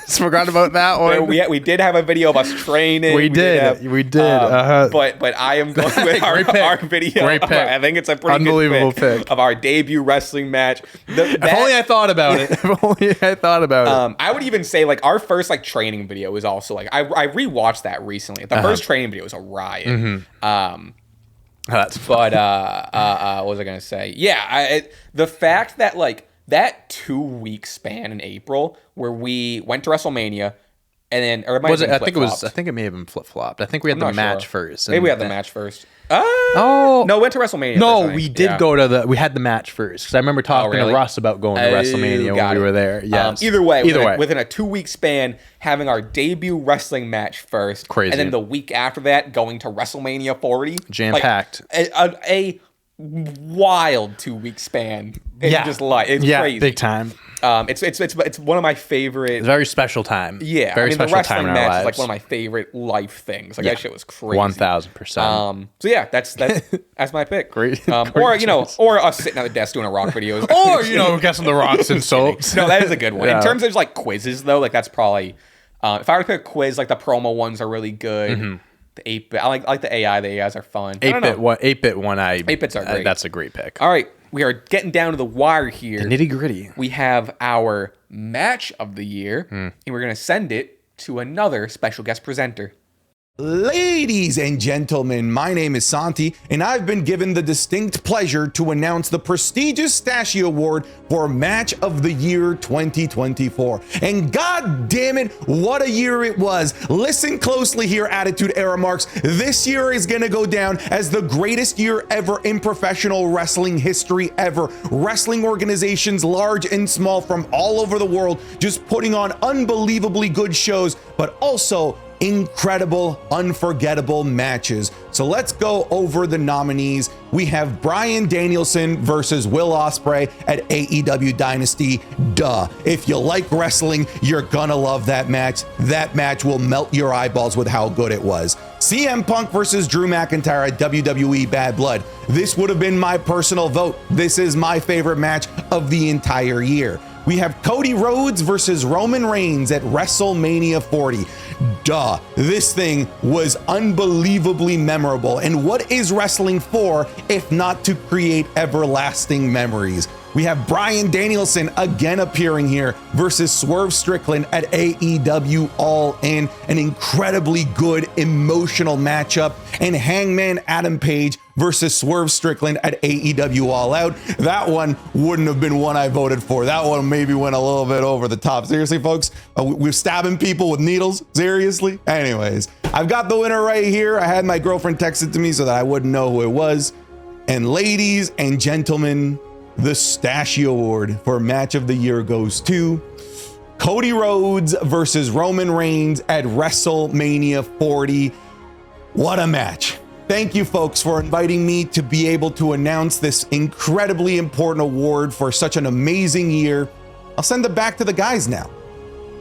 Forgot about that one. We did have a video of us training. We did. But I am going with our video. Great pick. I think it's a pretty Unbelievable good pick of our debut wrestling match. If only I thought about it. If only I thought about it. I would even say like our first like training video is also like I rewatched that recently. The first training video was a riot. That's But what was I gonna say? Yeah, the fact that like that 2-week span in April where we went to WrestleMania and then or it might was have it? been I think it was. I flip-flopped. think it may have been flip flopped. I think we had I'm the not match sure. first. Maybe we had the match first. No, we went to WrestleMania. No, first, I we think. did Yeah. go to we had the match first because I remember talking really? to Russ about going to WrestleMania got when we it. were there. Yes. Either way, way. within a 2-week span, having our debut wrestling match first, Crazy. and then the week after that, going to WrestleMania 40, Jam-packed. Like, a wild 2-week span. It's just like it's crazy, big time. It's one of my favorite. It's a very special time. Yeah, very I mean, the special time wrestling in our match lives. is like one of my favorite life things. Like that shit was crazy. 1000%. So yeah, that's my pick. Great. Or Great choice. or us sitting at the desk doing a rock video. Or guessing the rocks and soaps. No, that is a good one. Yeah. In terms of like quizzes though, like that's probably if I were to pick a quiz, like the promo ones are really good. The 8-bit, I like the AI. The AIs are fun. 8-bit one. 8-bits are great. That's a great pick. All right, we are getting down to the wire here. Nitty gritty. We have our match of the year, and we're gonna send it to another special guest presenter. Ladies and gentlemen, my name is Santi, and I've been given the distinct pleasure to announce the prestigious STACHIE Award for Match of the Year 2024. And god damn it, what a year it was. Listen closely here, Attitude Era Marks. This year is gonna go down as the greatest year ever in professional wrestling history ever. Wrestling organizations, large and small, from all over the world, just putting on unbelievably good shows, but also incredible, unforgettable matches. So let's go over the nominees. We have Bryan Danielson versus Will Ospreay at AEW Dynasty. Duh. If you like wrestling, you're gonna love that match. That match will melt your eyeballs with how good it was. CM Punk versus Drew McIntyre at WWE Bad Blood. This would have been my personal vote. This is my favorite match of the entire year. We have Cody Rhodes versus Roman Reigns at WrestleMania 40. Duh, this thing was unbelievably memorable. And what is wrestling for if not to create everlasting memories? We have Bryan Danielson again appearing here versus Swerve Strickland at AEW All In, an incredibly good emotional matchup. And Hangman Adam Page versus Swerve Strickland at AEW All Out. That one wouldn't have been one I voted for. That one maybe went a little bit over the top. Seriously, folks, we're stabbing people with needles. Seriously? Anyways, I've got the winner right here. I had my girlfriend text it to me so that I wouldn't know who it was. And ladies and gentlemen, the STACHIE Award for Match of the Year goes to Cody Rhodes versus Roman Reigns at WrestleMania 40. What a match. Thank you, folks, for inviting me to be able to announce this incredibly important award for such an amazing year. I'll send it back to the guys now.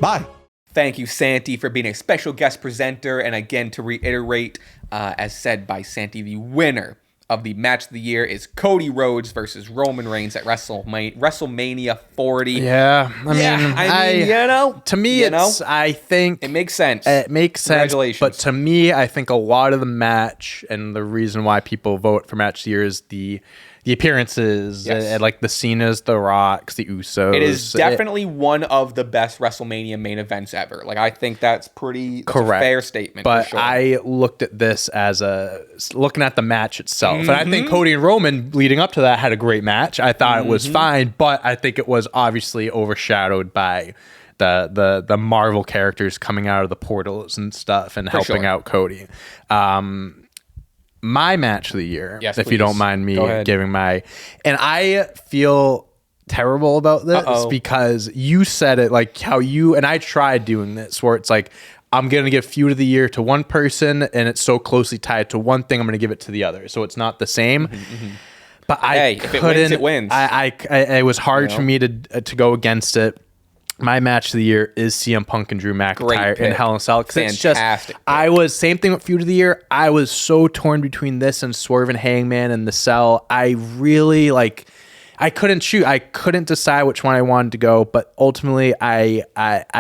Bye. Thank you, Santi, for being a special guest presenter. And again, to reiterate, as said by Santi, the winner of the match of the year is Cody Rhodes versus Roman Reigns at WrestleMania 40. Yeah, I mean, you know, to me, I think it makes sense. It makes sense. Congratulations. But to me, I think a lot of the match and the reason why people vote for match of the year is the appearances, Yes. like the Cenas, the Rocks, the Usos. It is definitely one of the best WrestleMania main events ever. Like, I think that's a fair statement. But for sure. I looked at this as looking at the match itself. And I think Cody and Roman leading up to that had a great match. I thought it was fine, but I think it was obviously overshadowed by the Marvel characters coming out of the portals and stuff and helping out Cody. My match of the year, if you don't mind me giving my, and I feel terrible about this because you said it like how you, and I tried doing this where it's like, I'm going to give Feud of the Year to one person and it's so closely tied to one thing, I'm going to give it to the other. So it's not the same. But I couldn't, if it wins, it wins. It was hard for me to go against it. My match of the year is CM Punk and Drew McIntyre in Hell in a Cell. Fantastic. Same thing with Feud of the Year. I was so torn between this and Swerve and Hangman and the Cell. I really I couldn't choose. I couldn't decide which one I wanted to go, but ultimately I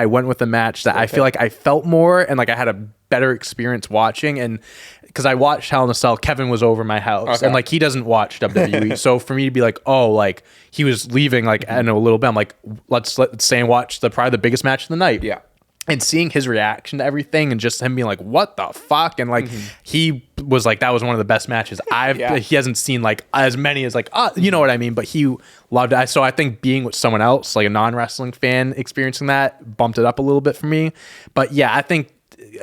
went with a match that I feel like I felt more and like I had a better experience watching. And because I watched Hell in a Cell, Kevin was over my house and like he doesn't watch WWE. So for me to be like, oh, like he was leaving like I know a little bit, I'm like, let's stay and watch probably the biggest match of the night. Yeah. And seeing his reaction to everything and just him being like, what the fuck? And like, he was like, that was one of the best matches he hasn't seen like as many as like, you know what I mean? But he loved it. So I think being with someone else, like a non-wrestling fan experiencing that bumped it up a little bit for me. But yeah, I think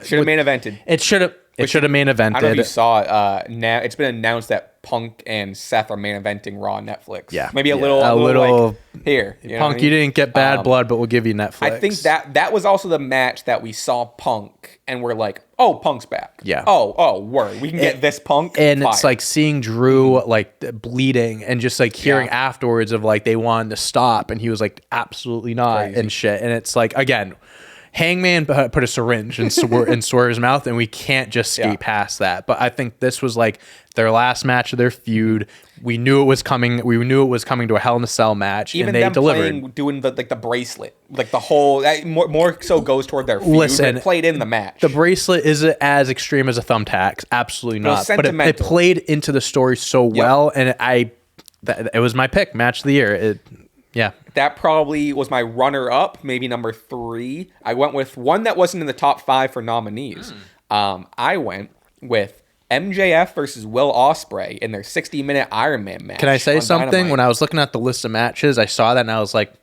should have main evented. It should have main evented. I don't know if you saw it. Now it's been announced that Punk and Seth are main eventing Raw on Netflix. Yeah. Maybe a little like, here. You know Punk, you didn't get bad blood, but we'll give you Netflix. I think that was also the match that we saw Punk and we're like, oh, Punk's back. Yeah. Oh, word. We can get this Punk. And Fire. it's like seeing Drew like bleeding and just like hearing afterwards of like they wanted to stop and he was like absolutely not and shit. And it's like, again, Hangman put a syringe in Swerve's mouth, and we can't just skate past that. But I think this was like their last match of their feud. We knew it was coming. We knew it was coming to a Hell in a Cell match, even and they them delivered. Doing the bracelet, like the whole that more so goes toward their feud. Listen, it played in the match. The bracelet isn't as extreme as a thumbtack, absolutely not. But it played into the story so well, and it was my pick, match of the year. That probably was my runner-up, maybe number 3. I went with one that wasn't in the top 5 for nominees. I went with MJF versus Will Ospreay in their 60-minute Iron Man match. Can I say something? Dynamite. When I was looking at the list of matches, I saw that and I was like,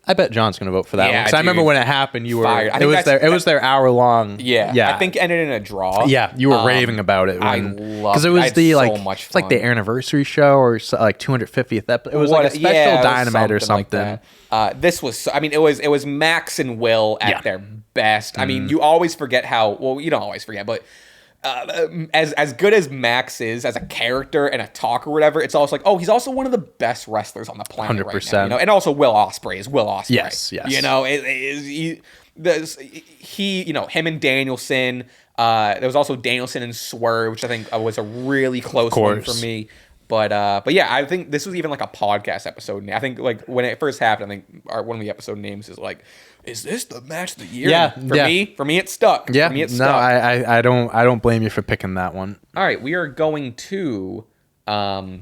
I bet John's going to vote for that one. Because I remember when it happened, you were it was their hour long. Yeah. I think it ended in a draw. Yeah, you were raving about it. I loved it. Because it was the like so much it's like the fun. anniversary show or like 250th episode. It was like a special Dynamite or something. Like this was it was Max and Will at their best. I mean, you always forget how you don't always forget, but as good as Max is as a character and a talker or whatever, it's also like, oh, he's also one of the best wrestlers on the planet 100%. Right now. You know, and also Will Ospreay is Will Ospreay. Yes. You know, him and Danielson. There was also Danielson and Swerve, which I think was a really close one for me. But yeah, I think this was even like a podcast episode. I think like when it first happened, I think one of the episode names is like, is this the match of the year? Yeah. For me, it stuck. Yeah. For me, it stuck. I don't blame you for picking that one. All right, we are going to our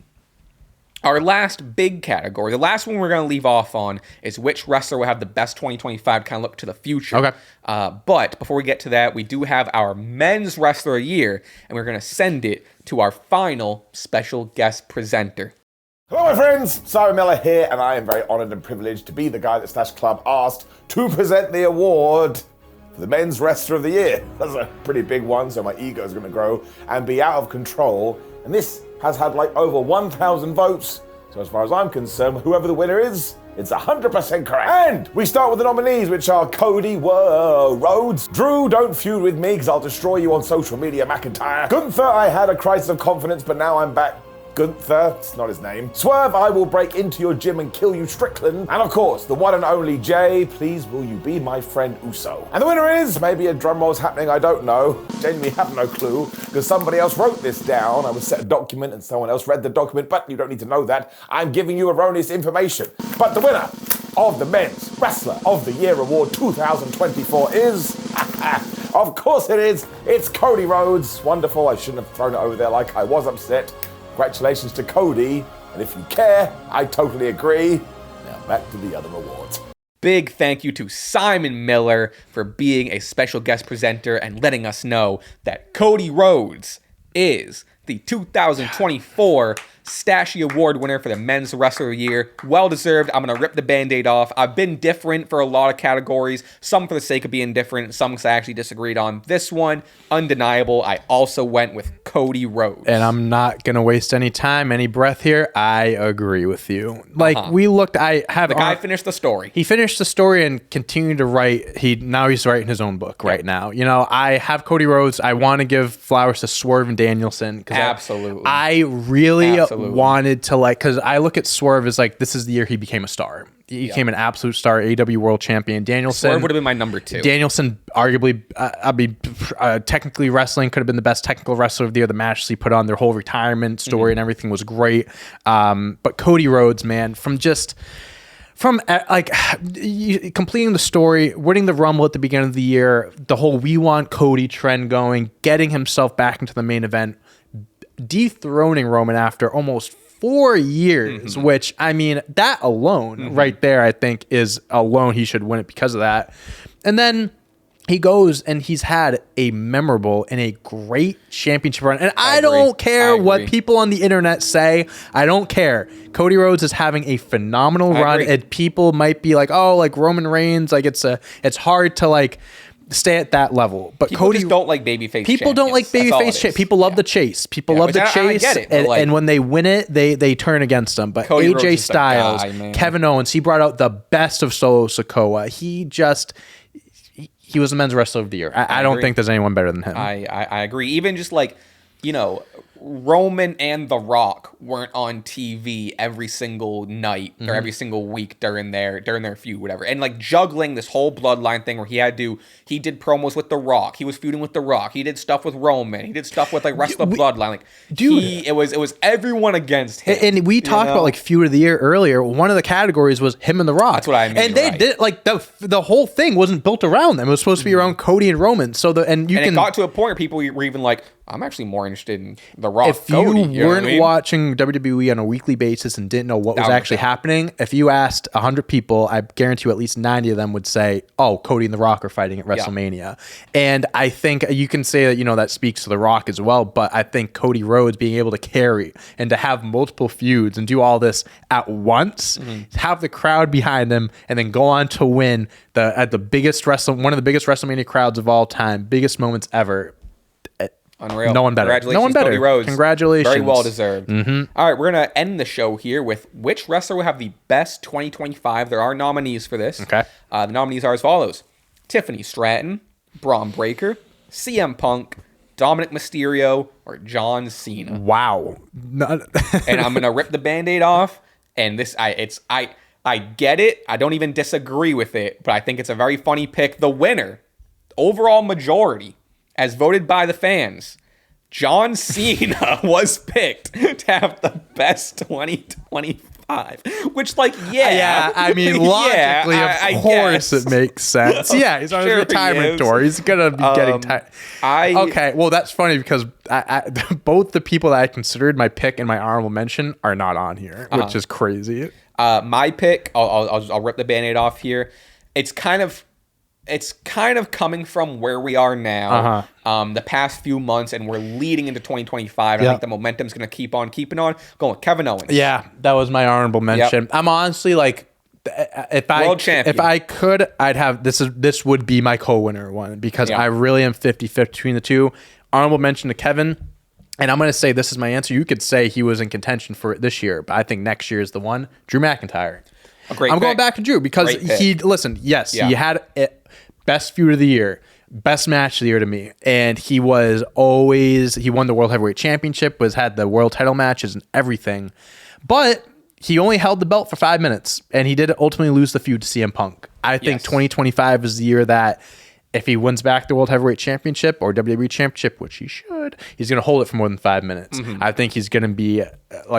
last big category. The last one we're going to leave off on is which wrestler will have the best 2025 kind of look to the future. Okay. But before we get to that, we do have our men's wrestler of the year, and we're going to send it to our final special guest presenter. Hello, my friends. Simon Miller here, and I am very honoured and privileged to be the guy that Stache Club asked to present the award for the Men's Wrestler of the Year. That's a pretty big one, so my ego is going to grow and be out of control. And this has had like over 1,000 votes. So as far as I'm concerned, whoever the winner is, it's 100% correct. And we start with the nominees, which are Cody Rhodes. Drew, don't feud with me, because I'll destroy you on social media, McIntyre. Gunther, I had a crisis of confidence, but now I'm back. Gunther, it's not his name. Swerve, I will break into your gym and kill you, Strickland. And of course, the one and only Jay, please will you be my friend Uso. And the winner is, maybe a drum roll's happening, I don't know. Genuinely have no clue, because somebody else wrote this down. I was set a document and someone else read the document, but you don't need to know that. I'm giving you erroneous information. But the winner of the Men's Wrestler of the Year Award 2024 is, of course it is, it's Cody Rhodes. Wonderful, I shouldn't have thrown it over there like I was upset. Congratulations to Cody, and if you care, I totally agree. Now back to the other awards. Big thank you to Simon Miller for being a special guest presenter and letting us know that Cody Rhodes is the 2024 Stache Award winner for the Men's Wrestler of the Year. Well deserved. I'm going to rip the Band-Aid off. I've been different for a lot of categories, some for the sake of being different, some because I actually disagreed on. This one, undeniable. I also went with Cody Rhodes. And I'm not going to waste any time, any breath here. I agree with you. Like, we looked, I have... The guy finished the story. He finished the story and continued to write. Now he's writing his own book right now. You know, I have Cody Rhodes. I want to give flowers to Swerve and Danielson. Absolutely. I really wanted to, like, because I look at Swerve as like, this is the year he became a star. he became an absolute star, AEW World Champion. Danielson Swerve would have been my number 2. Danielson, arguably, technically wrestling, could have been the best technical wrestler of the year. The matches he put on, their whole retirement story and everything was great. But Cody Rhodes, man, from completing the story, winning the Rumble at the beginning of the year, the whole "we want Cody" trend going, getting himself back into the main event, dethroning Roman after almost 4 years, which, I mean, that alone right there, I think is alone he should win it because of that. And then he goes and he's had a memorable and a great championship run. And I don't care what people on the internet say. I don't care. Cody Rhodes is having a phenomenal run. And people might be like, oh, like Roman Reigns, like it's hard to like stay at that level. But people Cody just don't like babyface. People don't like babyface. People love the chase. People love the chase. I get it, and when they win it, they turn against them. But Cody Rhodes AJ is the Styles, guy, Kevin Owens, he brought out the best of Solo Sikoa. He was the men's wrestler of the year. I don't think there's anyone better than him. I agree. Even just like, Roman and The Rock weren't on TV every single night or every single week during their feud, whatever. And like juggling this whole bloodline thing where he did promos with The Rock. He was feuding with The Rock. He did stuff with Roman. He did stuff with like rest of the bloodline. Like, dude, it was everyone against him. And we talked about like feud of the year earlier. One of the categories was him and The Rock. That's what I mean. And they did like the whole thing wasn't built around them. It was supposed to be around Cody and Roman. So it got to a point where people were even like, I'm actually more interested in The Rock. If Cody, you weren't watching WWE on a weekly basis and didn't know what was actually happening, if you asked 100 people, I guarantee you at least 90 of them would say, oh, Cody and The Rock are fighting at WrestleMania. And I think you can say that, that speaks to The Rock as well, but I think Cody Rhodes being able to carry and to have multiple feuds and do all this at once, have the crowd behind them, and then go on to win one of the biggest WrestleMania crowds of all time, biggest moments ever. Unreal. No one better. Congratulations, no one better. Cody Rhodes. Congratulations. Very well deserved. All right, we're going to end the show here with which wrestler will have the best 2025. There are nominees for this. Okay. The nominees are as follows: Tiffany Stratton, Braun Breaker, CM Punk, Dominic Mysterio, or John Cena. Wow. And I'm going to rip the Band-Aid off. And I get it. I don't even disagree with it, but I think it's a very funny pick. The winner, overall majority, as voted by the fans, John Cena was picked to have the best 2025. Which, like, I mean, logically, of course, it makes sense. Yeah, he's on his retirement tour. He's gonna be getting tired. Okay, well, that's funny because both the people that I considered my pick and my honorable mention are not on here, which is crazy. My pick, I'll rip the Band-Aid off here. It's kind of coming from where we are now, the past few months, and we're leading into 2025. I think the momentum's going to keep on keeping on. Going with Kevin Owens. Yeah, that was my honorable mention. I'm honestly like, if I could, I'd have this would be my co-winner one because I really am 50-50 between the two. Honorable mention to Kevin. And I'm going to say this is my answer. You could say he was in contention for it this year, but I think next year is the one. Drew McIntyre. I'm going back to Drew because he had best feud of the year, best match of the year to me, and he won the World Heavyweight Championship, had the world title matches and everything, but he only held the belt for 5 minutes, and he did ultimately lose the feud to CM Punk. I think 2025 is the year that if he wins back the World Heavyweight Championship or WWE Championship, which he should, he's going to hold it for more than 5 minutes. I think he's going to be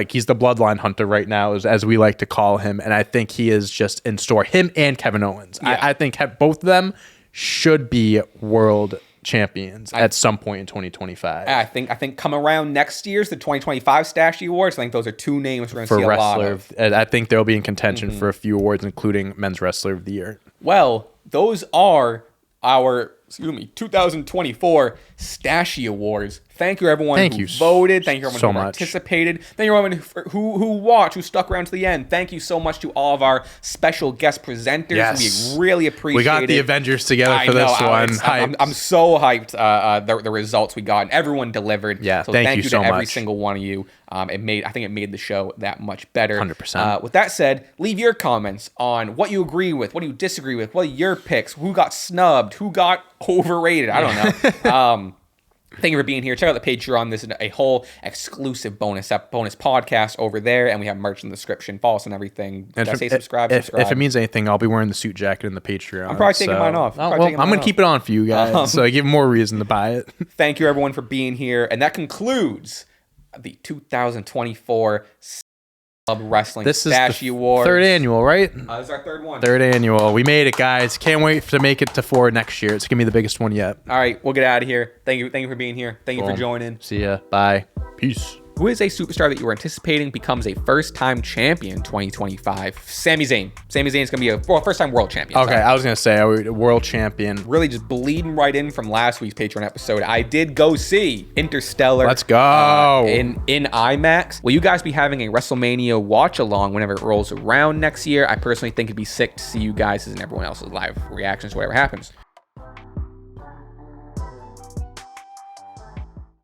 he's the bloodline hunter right now, as we like to call him. And I think he is just in store. Him and Kevin Owens. Yeah. I think both of them should be world champions at some point in 2025. I think come around next year's the 2025 Stache Awards. I think those are two names we're going to see a lot of. I think they'll be in contention for a few awards, including Men's Wrestler of the Year. Well, those are our 2024 Stache Awards. Thank you, everyone who voted. Thank you, everyone who participated. Thank you, everyone who watched, who stuck around to the end. Thank you so much to all of our special guest presenters. Yes. We really appreciate it. We got the Avengers together for this one. I'm so hyped the results we got, and everyone delivered. Yeah, so thank you so to every much. Single one of you. I think it made the show that much better. 100%. With that said, leave your comments on what you agree with, what you disagree with, what are your picks, who got snubbed, who got overrated. I don't know. Thank you for being here. Check out the Patreon. There's a whole exclusive bonus podcast over there, and we have merch in the description. Follow us on everything. And Did I say subscribe? If it means anything, I'll be wearing the suit jacket in the Patreon. I'm probably taking mine off. I'm going to keep it on for you guys, so I give more reason to buy it. Thank you, everyone, for being here. And that concludes the 2024 Club Wrestling Stache Awards. Third annual, right? This is our third one. Third annual. We made it, guys. Can't wait to make it to 4 next year. It's going to be the biggest one yet. All right, we'll get out of here. Thank you for being here. Thank you for joining. See ya. Bye. Peace. Who is a superstar that you were anticipating becomes a first-time champion 2025? Sami Zayn. Sami Zayn is going to be a first-time world champion. Okay, I was going to say a world champion. Really just bleeding right in from last week's Patreon episode. I did go see Interstellar. Let's go. In IMAX. Will you guys be having a WrestleMania watch-along whenever it rolls around next year? I personally think it'd be sick to see you guys and everyone else's live reactions to whatever happens.